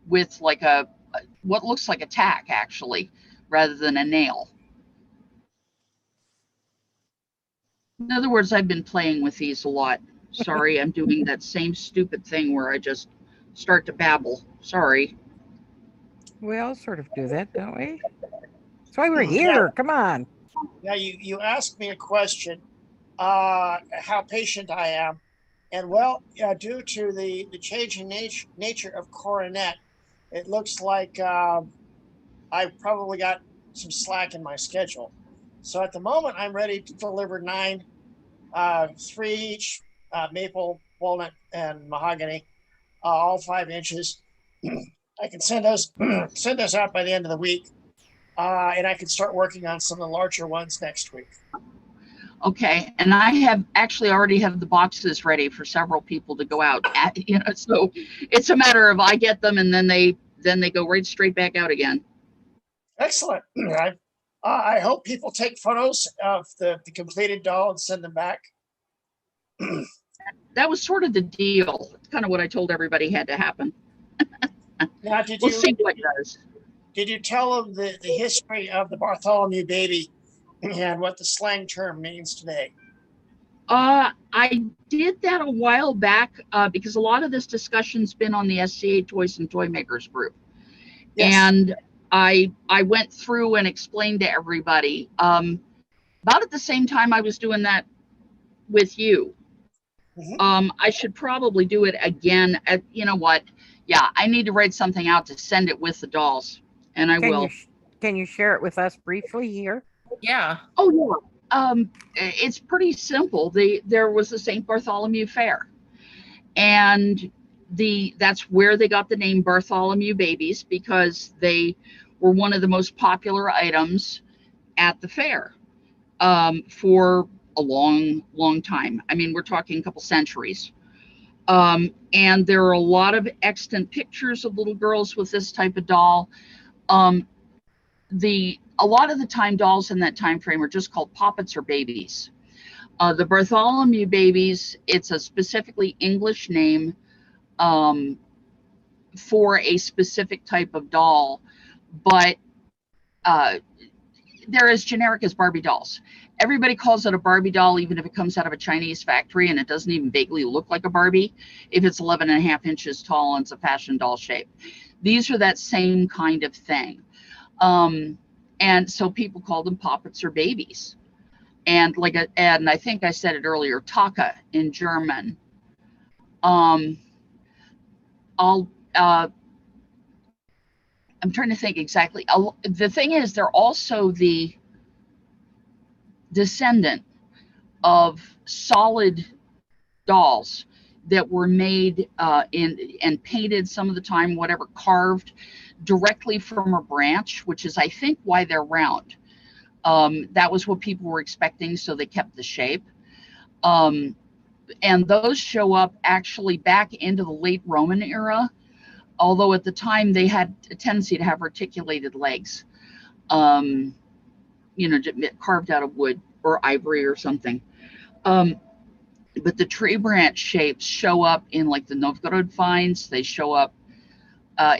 with like what looks like a tack actually, rather than a nail. In other words, I've been playing with these a lot. Sorry, I'm doing that same stupid thing where I just start to babble. Sorry. We all sort of do that, don't we? That's why we're Yeah. here. Come on. Now, you asked me a question, how patient I am. And well, due to the changing nature of coronet, it looks like I probably got some slack in my schedule. So at the moment, I'm ready to deliver 9, 3 each, maple, walnut, and mahogany, all 5 inches. I can send those out by the end of the week, and I can start working on some of the larger ones next week. Okay, and I have actually already have the boxes ready for several people to go out at, so it's a matter of I get them and then they go right straight back out again. Excellent. I hope people take photos of the completed doll and send them back. That was sort of the deal. It's kind of what I told everybody had to happen. Now, We'll see what does. Did you tell them the history of the Bartholomew baby and what the slang term means today? I did that a while back because a lot of this discussion's been on the SCA Toys and Toy Makers group. Yes. And I went through and explained to everybody about at the same time I was doing that with you. Mm-hmm. I should probably do it again. You know what? Yeah, I need to write something out to send it with the dolls, and I will. Can you share it with us briefly here? Yeah. Oh yeah. It's pretty simple. There was the St. Bartholomew Fair, and that's where they got the name Bartholomew babies, because they were one of the most popular items at the fair for a long time. I mean, we're talking a couple centuries. And there are a lot of extant pictures of little girls with this type of doll. A lot of the time dolls in that time frame are just called poppets or babies. The Bartholomew babies, it's a specifically English name for a specific type of doll, but they're as generic as Barbie dolls. Everybody calls it a Barbie doll, even if it comes out of a Chinese factory and it doesn't even vaguely look like a Barbie, if it's 11.5 inches tall and it's a fashion doll shape. These are that same kind of thing. And so people call them poppets or babies. And and I think I said it earlier, Taka in German. I'm trying to think exactly. The thing is, they're also the descendant of solid dolls that were made and painted some of the time, whatever, carved directly from a branch, which is, I think, why they're round. That was what people were expecting, so they kept the shape. And those show up actually back into the late Roman era, although at the time they had a tendency to have articulated legs, carved out of wood or ivory or something. But the tree branch shapes show up in like the Novgorod finds. They show up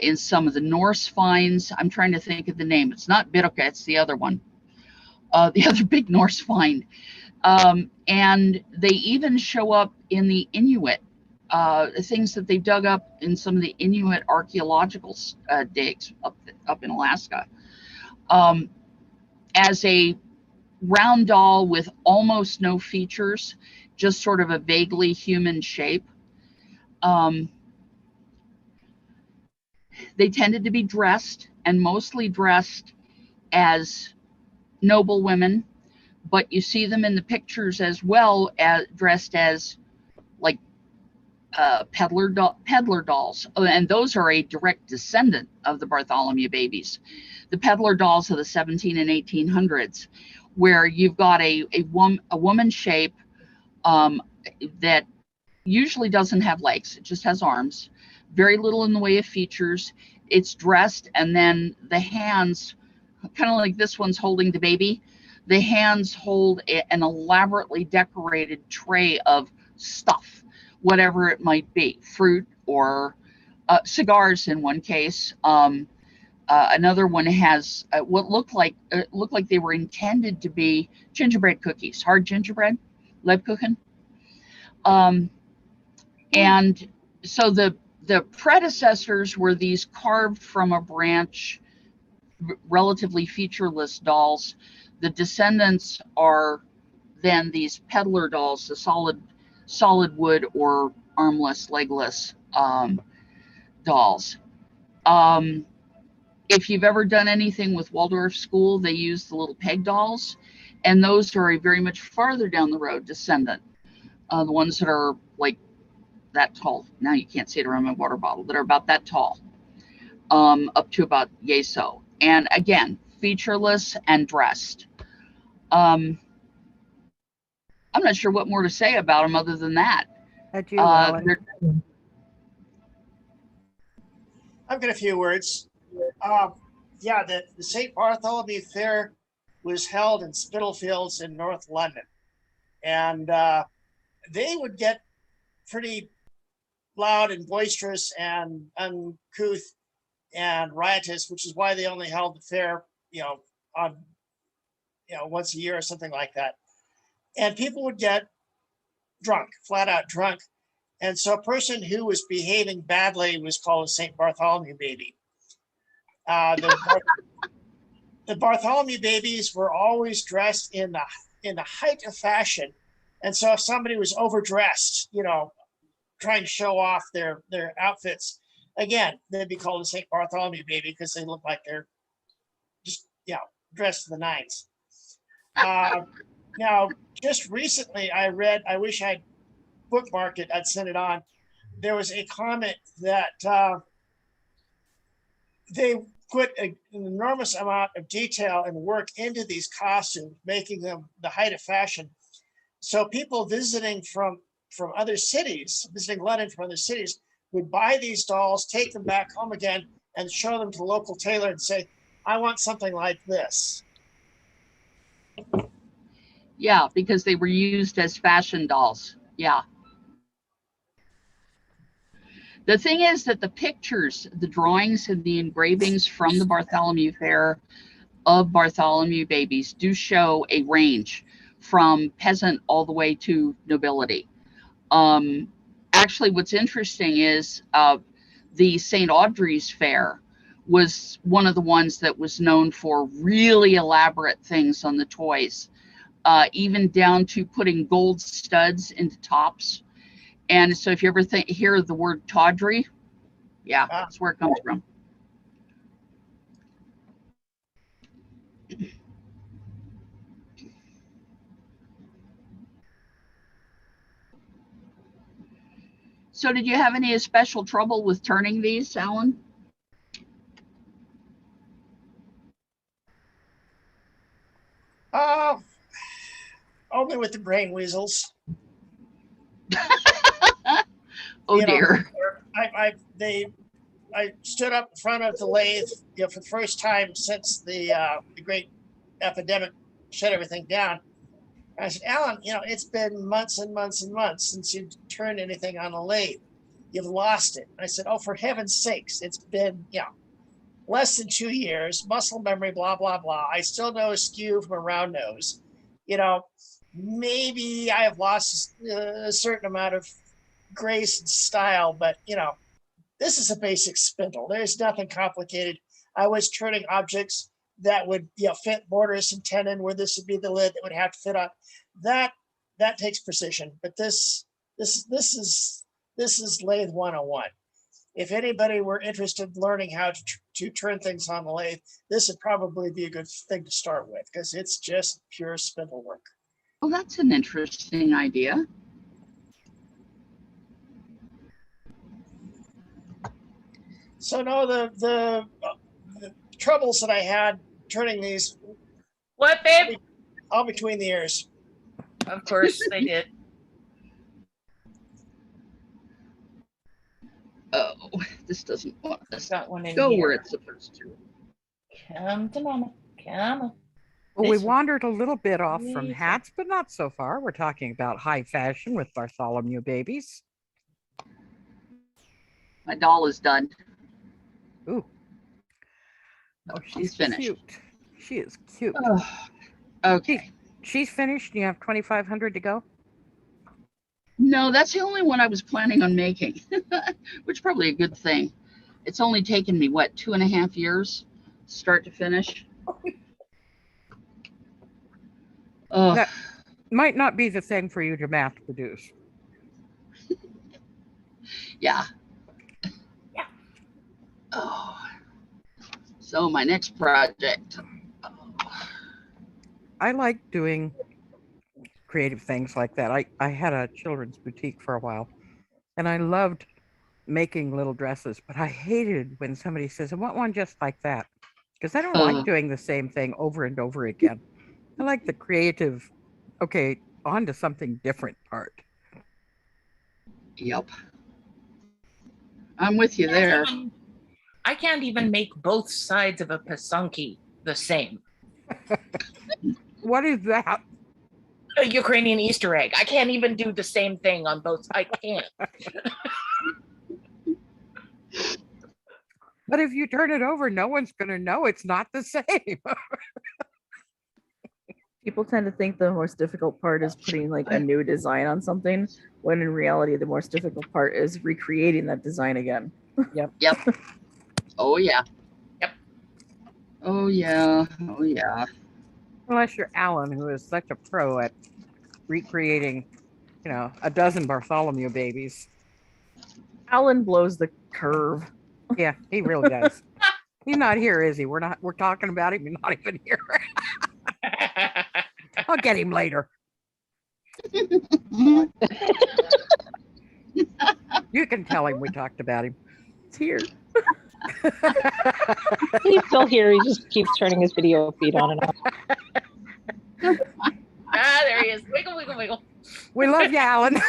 in some of the Norse finds. I'm trying to think of the name. It's not Birka, it's the other one. The other big Norse find. And they even show up in the Inuit, things that they dug up in some of the Inuit archaeological digs up in Alaska. As a round doll with almost no features, just sort of a vaguely human shape. They tended to be dressed, and mostly dressed as noble women, but you see them in the pictures as well as dressed as like peddler dolls, and those are a direct descendant of the Bartholomew babies. The peddler dolls of the 17 and 1800s, where you've got a woman shape that usually doesn't have legs, it just has arms, very little in the way of features. It's dressed, and then the hands, kind of like this one's holding the baby, the hands hold an elaborately decorated tray of stuff, whatever it might be, fruit or cigars in one case. Another one has what looked like they were intended to be gingerbread cookies, hard gingerbread, Lebkuchen. And so the predecessors were these carved from a branch, relatively featureless dolls. The descendants are then these peddler dolls, the solid wood or armless, legless dolls. If you've ever done anything with Waldorf school, they use the little peg dolls, and those are a very much farther down the road descendant. The ones that are like that tall. Now you can't see it around my water bottle. That are about that tall, up to about yay so. And again, featureless and dressed. I'm not sure what more to say about them other than that. At you, Alan. I've got a few words. Yeah, the St. Bartholomew Fair was held in Spitalfields in North London. And they would get pretty loud and boisterous and uncouth and riotous, which is why they only held the fair, on, once a year or something like that. And people would get drunk, flat out drunk. And so a person who was behaving badly was called a St. Bartholomew baby. The Bartholomew babies were always dressed in the height of fashion. And so if somebody was overdressed, trying to show off their outfits, again, they'd be called a St. Bartholomew baby because they look like they're just, dressed to the nines. Now, just recently I read, I wish I'd bookmarked it, I'd send it on. There was a comment that they put an enormous amount of detail and work into these costumes, making them the height of fashion. So people visiting from other cities, visiting London from other cities, would buy these dolls, take them back home again, and show them to the local tailor and say, I want something like this. Yeah, because they were used as fashion dolls. Yeah. The thing is that the pictures, the drawings and the engravings from the Bartholomew Fair of Bartholomew babies do show a range from peasant all the way to nobility. Actually, what's interesting is the St. Audrey's Fair was one of the ones that was known for really elaborate things on the toys, even down to putting gold studs into tops. And so if you ever hear the word tawdry, yeah, that's where it comes from. So did you have any special trouble with turning these, Alan? Only with the brain weasels. Oh dear. I stood up in front of the lathe, for the first time since the great epidemic shut everything down. I said, Alan, it's been months and months and months since you've turned anything on a lathe. You've lost it. I said, oh, for heaven's sakes, it's been, less than 2 years, muscle memory, blah, blah, blah. I still know skew from a round nose. Maybe I have lost a certain amount of grace and style, but, this is a basic spindle. There's nothing complicated. I was turning objects that would fit mortise and tenon, where this would be the lid that would have to fit on. That takes precision, but this is lathe 101. If anybody were interested in learning how to turn things on the lathe, this would probably be a good thing to start with, because it's just pure spindle work. Well, that's an interesting idea. So no, the troubles that I had turning these. What, babe? All between the ears. Of course they did. Oh, this doesn't want us to Got one in go here. where it's supposed to. Come to mama. Come on. Well, we This one. wandered a little bit off from This one. hats, but not so far. We're talking about high fashion with Bartholomew babies. My doll is done. Ooh. Oh, She's finished. Cute. She is cute. Oh, okay. She's finished. You have 2,500 to go. No, that's the only one I was planning on making, which is probably a good thing. It's only taken me, what, 2.5 years, start to finish? Oh, That might not be the thing for you to mass produce. yeah. Oh, so my next project. I like doing creative things like that. I had a children's boutique for a while, and I loved making little dresses, but I hated when somebody says, I want one just like that, because I don't like doing the same thing over and over again. I like the creative, okay, on to something different part. Yep. I'm with you there. I can't even make both sides of a pasunki the same. What is that? A Ukrainian Easter egg. I can't even do the same thing on both. I can't. But if you turn it over, no one's going to know it's not the same. People tend to think the most difficult part is putting like a new design on something, when in reality, the most difficult part is recreating that design again. Yep. Yep. Oh, yeah. Yep. Oh, yeah. Oh, yeah. Unless you're Alan, who is such a pro at recreating, a dozen Bartholomew babies. Alan blows the curve. Yeah, he really does. He's not here, is he? We're talking about him. He's not even here. I'll get him later. You can tell him we talked about him. It's here. He's still here. He just keeps turning his video feed on and off. There he is. Wiggle, wiggle, wiggle. We love you, Alan.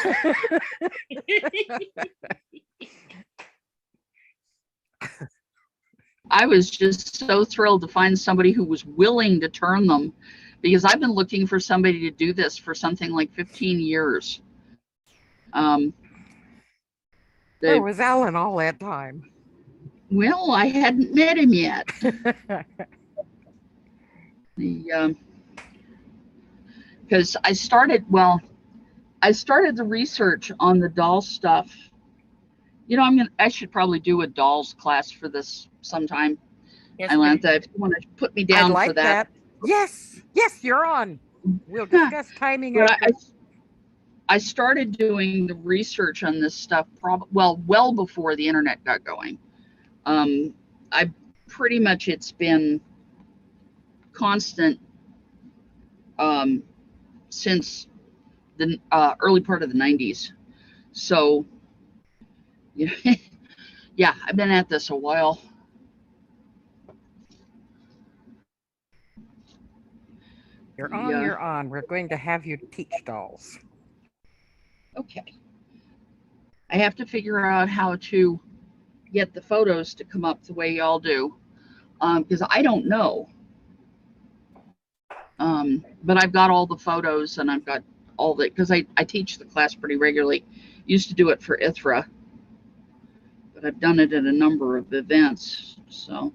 I was just so thrilled to find somebody who was willing to turn them, because I've been looking for somebody to do this for something like 15 years. Where was Alan all that time? Well, I hadn't met him yet. Because I started the research on the doll stuff. I should probably do a dolls class for this sometime. Yes, Atlanta, if you want to put me down like for that. Yes, you're on. We'll discuss timing. I started doing the research on this stuff well before the internet got going. It's been constant since the early part of the 90s. So, yeah, I've been at this a while. You're on. We're going to have you teach dolls. Okay. I have to figure out how to get the photos to come up the way y'all do, because I don't know. But I've got all the photos, and I've got all the, because I teach the class pretty regularly. Used to do it for ITHRA, but I've done it at a number of events. So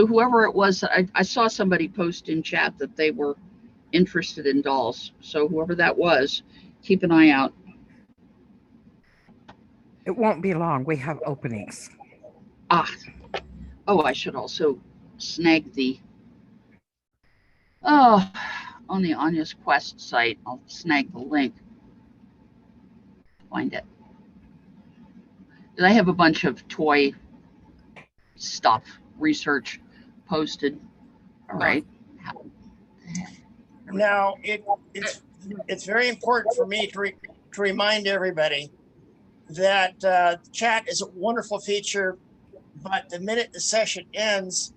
whoever it was, I saw somebody post in chat that they were interested in dolls. So whoever that was, keep an eye out. It won't be long. We have openings. I should also snag on the Anya's Quest site. I'll snag the link. Find it. I have a bunch of toy stuff, research posted. All right. Now, it's very important for me to remind everybody that chat is a wonderful feature, but the minute the session ends,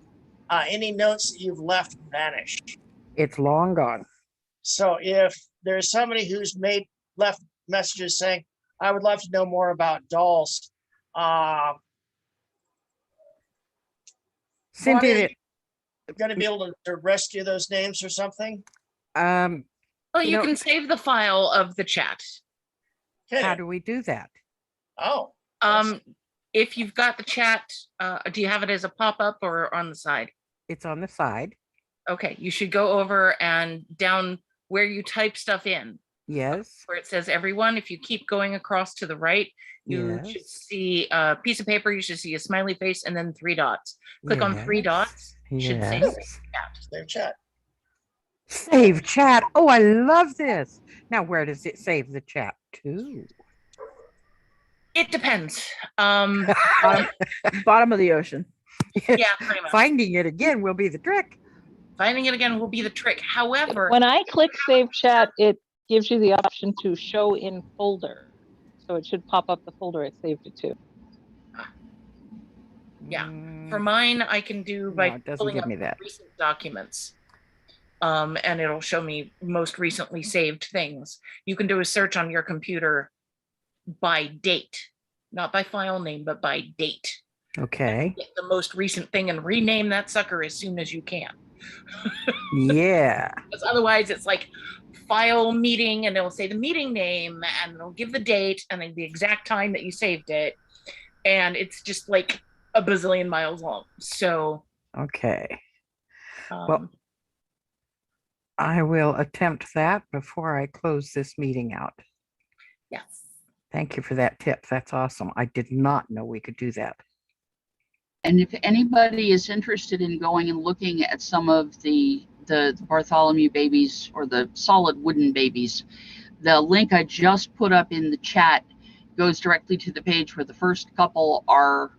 any notes that you've left vanish. It's long gone. So if there's somebody who's left messages saying, I would love to know more about dolls, Cynthia, going to be able to rescue those names or something? Well, you can save the file of the chat. Okay. How do we do that? Oh, If you've got the chat, do you have it as a pop-up or on the side? It's on the side. Okay, you should go over and down where you type stuff in, Yes. where it says everyone. If you keep going across to the right, you should Yes. see a piece of paper. You should see a smiley face and then 3 dots. Click on 3 Yes. dots. It should say Yes. save chat. Save chat. Oh, I love this. Now, where does it save the chat to? It depends. Bottom of the ocean. Yeah, pretty much. Finding it again will be the trick. Finding it again will be the trick. However, When I click save chat, it gives you the option to show in folder. So it should pop up the folder it saved it to. Yeah. Mm, for mine, I can do no, by it doesn't pulling give up me that. recent documents. And it'll show me most recently saved things. You can do a search on your computer by date, not by file name, but by date. Okay. Get the most recent thing and rename that sucker as soon as you can. Yeah. Because otherwise it's like file meeting and it'll say the meeting name and it'll give the date and then the exact time that you saved it. And it's just like a bazillion miles long. So Okay. Well, I will attempt that before I close this meeting out. yes. Thank you for that tip. That's awesome. I did not know we could do that. And if anybody is interested in going and looking at some of the Bartholomew babies or the solid wooden babies, the link I just put up in the chat goes directly to the page where the first couple are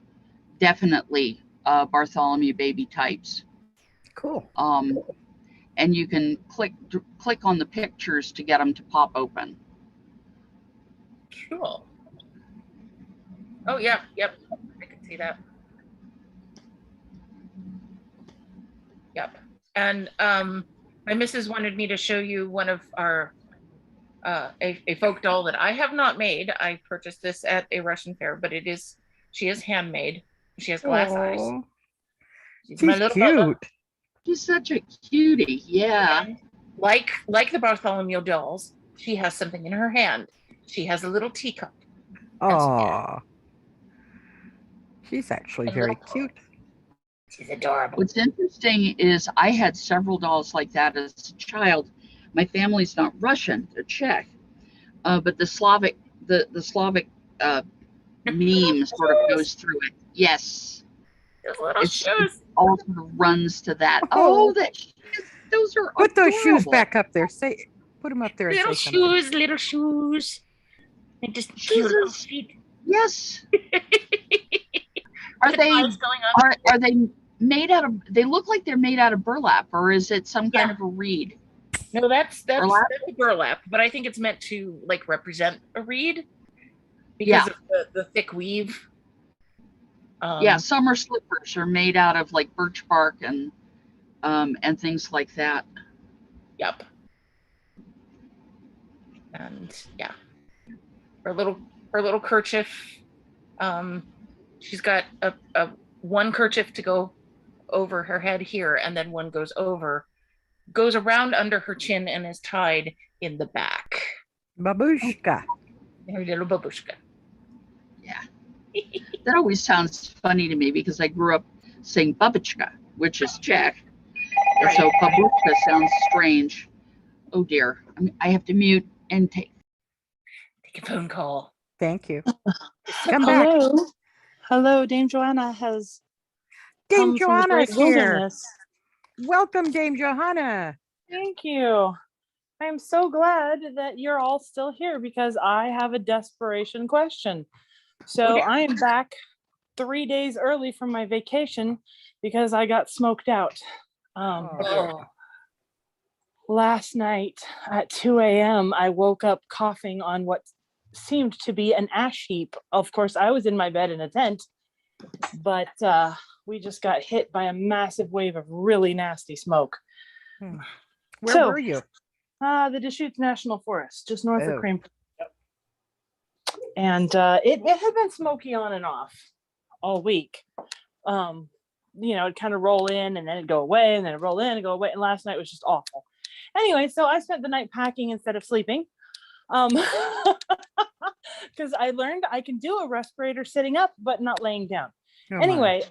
definitely Bartholomew baby types. Cool. And you can click on the pictures to get them to pop open. Cool. Oh yeah, yep. I can see that. Yep. And my missus wanted me to show you one of our a folk doll that I have not made. I purchased this at a Russian fair, but she is handmade. She has glass eyes. Oh, She's my little cute. Bubba. She's such a cutie. Yeah. And like the Bartholomew dolls, she has something in her hand. She has a little teacup. Oh, she's actually And very little cute. She's adorable. What's interesting is I had several dolls like that as a child. My family's not Russian; they're Czech, but the Slavic meme sort of goes through it. Yes, Those little it shoes. all sort of runs to that. Oh, those are Put those shoes adorable. back up there. Say, put them up there. And Little say something. shoes, little shoes. And just cute little Jesus. feet. Yes. Are The they eyes going up. are they made out of? They look like they're made out of burlap, or is it some kind of a reed? No, that's Burlap? a burlap, but I think it's meant to like represent a reed because Yeah. of the thick weave. Yeah, summer slippers are made out of like birch bark and things like that. Yep. And yeah, her little kerchief. She's got a one kerchief to go over her head here, and then one goes around under her chin and is tied in the back. Babushka. Her little babushka. Yeah. That always sounds funny to me because I grew up saying babushka, which is Czech. And so babushka sounds strange. Oh dear. I have to mute and take a phone call. Thank you. Come back. Hello, Dame Joanna has Dame come from the great Joanna's here. wilderness. Welcome, Dame Johanna. Thank you. I'm so glad that you're all still here because I have a desperation question. So I am back 3 days early from my vacation because I got smoked out. Last night at 2 a.m., I woke up coughing on what seemed to be an ash heap. Of course, I was in my bed in a tent, but we just got hit by a massive wave of really nasty smoke. Where were you? The Deschutes National Forest, just north of Crane. And it had been smoky on and off all week. It'd kind of roll in and then it'd go away and then it'd roll in and go away. And last night was just awful. Anyway, so I spent the night packing instead of sleeping. because I learned I can do a respirator sitting up, but not laying down. Oh, my. Anyway,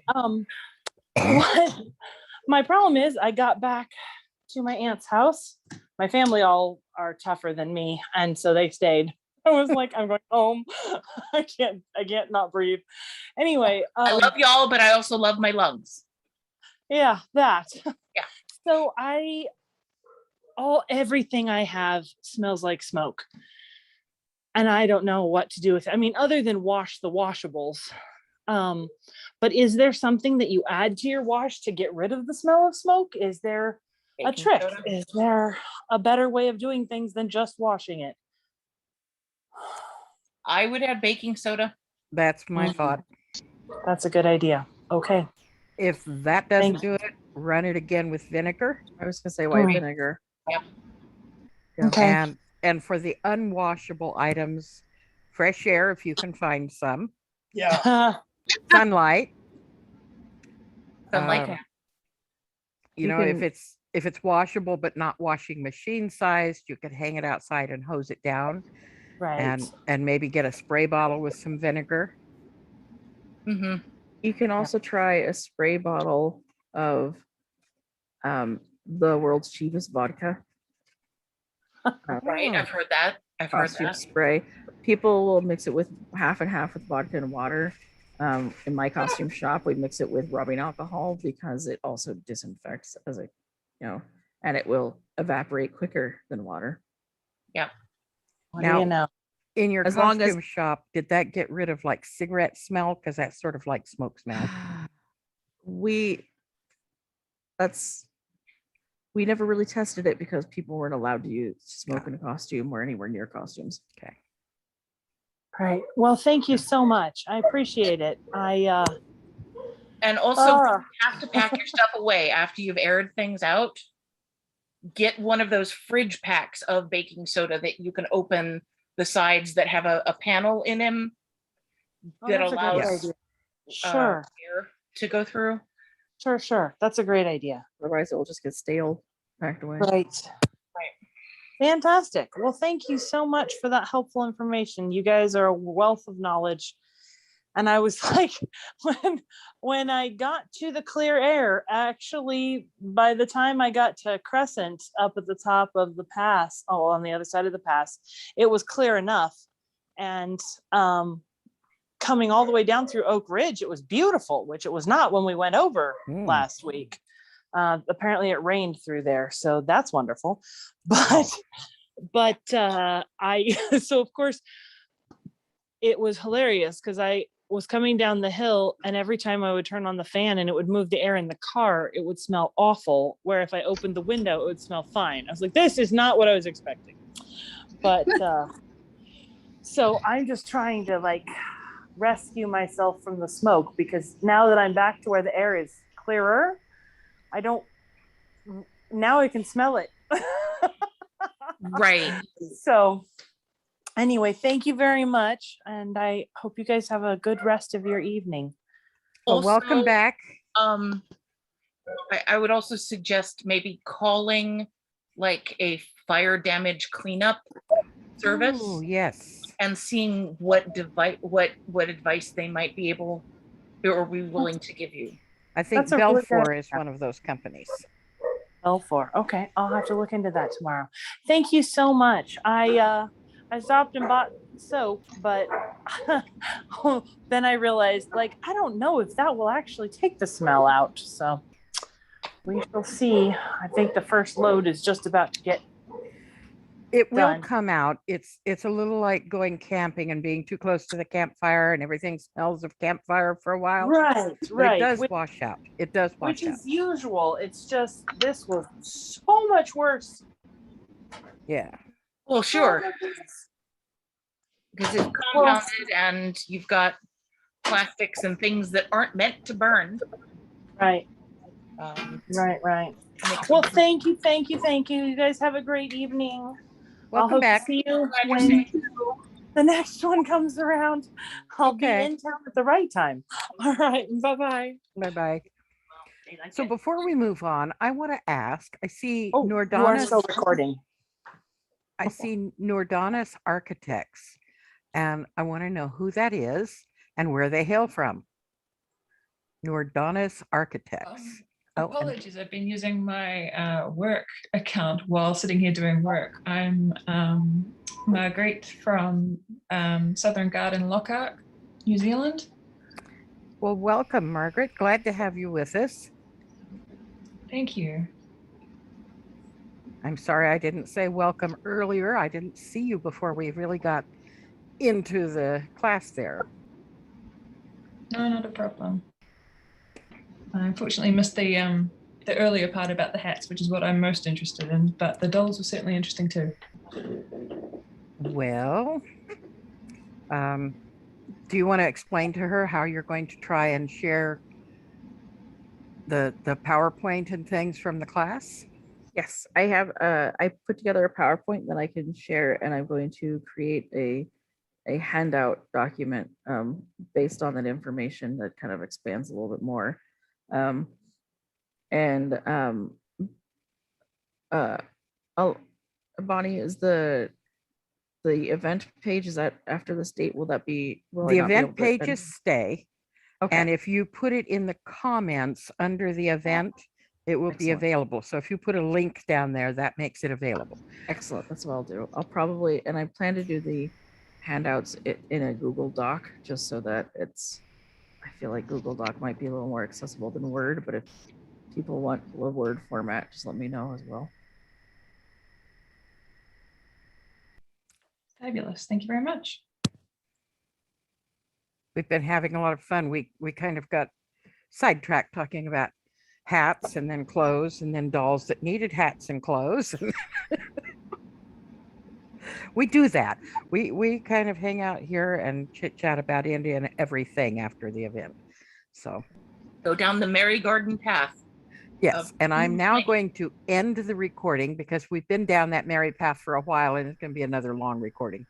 what my problem is, I got back to my aunt's house. My family all are tougher than me, and so they stayed. I was like, I'm going home. I can't not breathe. Anyway, I love y'all, but I also love my lungs. yeah, that. Yeah. So everything I have smells like smoke. And I don't know what to do with it. I mean, other than wash the washables. But is there something that you add to your wash to get rid of the smell of smoke? Is there a Baking trick? soda. Is there a better way of doing things than just washing it? I would add baking soda. That's my Mhm. thought. That's a good idea. Okay. If that doesn't Thank do it, run it again with vinegar. I was gonna say white Mm. vinegar. Yep. Yeah. Okay. And for the unwashable items, fresh air if you can find some, Yeah. sunlight. Sunlight. Um, You know, can- if it's washable but not washing machine sized, you could hang it outside and hose it down, Right. and maybe get a spray bottle with some vinegar. Mm-hmm. You can also try a spray bottle of the world's cheapest vodka. Right. Oh, I've heard that. I've heard Costume that. spray. People will mix it with half and half with vodka and water. In my costume shop, we mix it with rubbing alcohol because it also disinfects and it will evaporate quicker than water. Yeah. What Now- do you know? in your As long as- costume shop, did that get rid of like cigarette smell? Because that's sort of like smoke smell. We never really tested it because people weren't allowed to use smoke in a costume or anywhere near costumes. Okay. Right. Well, thank you so much. I appreciate it. And also, Ah. you have to pack your stuff away after you've aired things out. Get one of those fridge packs of baking soda that you can open the sides that have a panel in them that that's a good allows idea. Sure. air to go through. Sure. That's a great idea. Otherwise, it will just get stale packed away. Right. Fantastic. Well, thank you so much for that helpful information. You guys are a wealth of knowledge. And I was like, when I got to the clear air, actually, by the time I got to Crescent up at the top of the pass, on the other side of the pass, it was clear enough. And coming all the way down through Oak Ridge, it was beautiful, which it was not when we went over last week. Apparently it rained through there, so that's wonderful. But so of course it was hilarious because I was coming down the hill, and every time I would turn on the fan and it would move the air in the car, it would smell awful. Where if I opened the window, it would smell fine. I was like, this is not what I was expecting. But so I'm just trying to like rescue myself from the smoke, because now that I'm back to where the air is clearer, now I can smell it. Right. So anyway, thank you very much. And I hope you guys have a good rest of your evening. Well, welcome Also, back. I would also suggest maybe calling like a fire damage cleanup service. Oh, yes. And seeing what advice they might be able or be willing to give you. I think That's a really good Belfour is idea. one of those companies. Belfour. Okay, I'll have to look into that tomorrow. Thank you so much. I stopped and bought soap, but then I realized, like, I don't know if that will actually take the smell out. So we shall see. I think the first load is just about to get. It will Done. come out. It's a little like going camping and being too close to the campfire and everything smells of campfire for a while. Right. But it does wash out. It does wash Which out. is usual. It's just this was so much worse. Yeah. Well, sure, because it's compounded and you've got plastics and things that aren't meant to burn. Right. Right. Well, thank you. You guys have a great evening. Welcome I'll hope back. to see you Glad you're when safe. the next one comes around. I'll Okay. be in town at the right time. All right. Bye-bye. Bye-bye. So before we move on, I want to ask, I see Oh, you are Nordonis. still recording. I see Nordonis Architects And I want to know who that is and where they hail from. Nordonis Architects. Oh, and Apologies, I've been using my work account while sitting here doing work. I'm Margaret from Southern Garden Lockhart, New Zealand. well, welcome, Margaret. Glad to have you with us. Thank you. I'm sorry I didn't say welcome earlier. I didn't see you before we really got into the class there. No, not a problem. I unfortunately missed the earlier part about the hats, which is what I'm most interested in, but the dolls were certainly interesting too. Well, do you want to explain to her how you're going to try and share the PowerPoint and things from the class? Yes, I have. I put together a PowerPoint that I can share, and I'm going to create a handout document based on that information that kind of expands a little bit more. Bonnie, is the event page, is that after this date? Will that be? The event pages stay. Okay. And if you put it in the comments under the event, it will be Excellent. available. So if you put a link down there, that makes it available. Excellent. That's what I'll do. I'll probably, and I plan to do the handouts in a Google Doc, just so that I feel like Google Doc might be a little more accessible than Word, but if people want a Word format, just let me know as well. Fabulous. Thank you very much. We've been having a lot of fun. We kind of got sidetracked talking about hats and then clothes and then dolls that needed hats and clothes. We do that. We kind of hang out here and chit chat about India and everything after the event. So Go down the merry garden path. yes, and I'm now going to end the recording because we've been down that merry path for a while and it's going to be another long recording.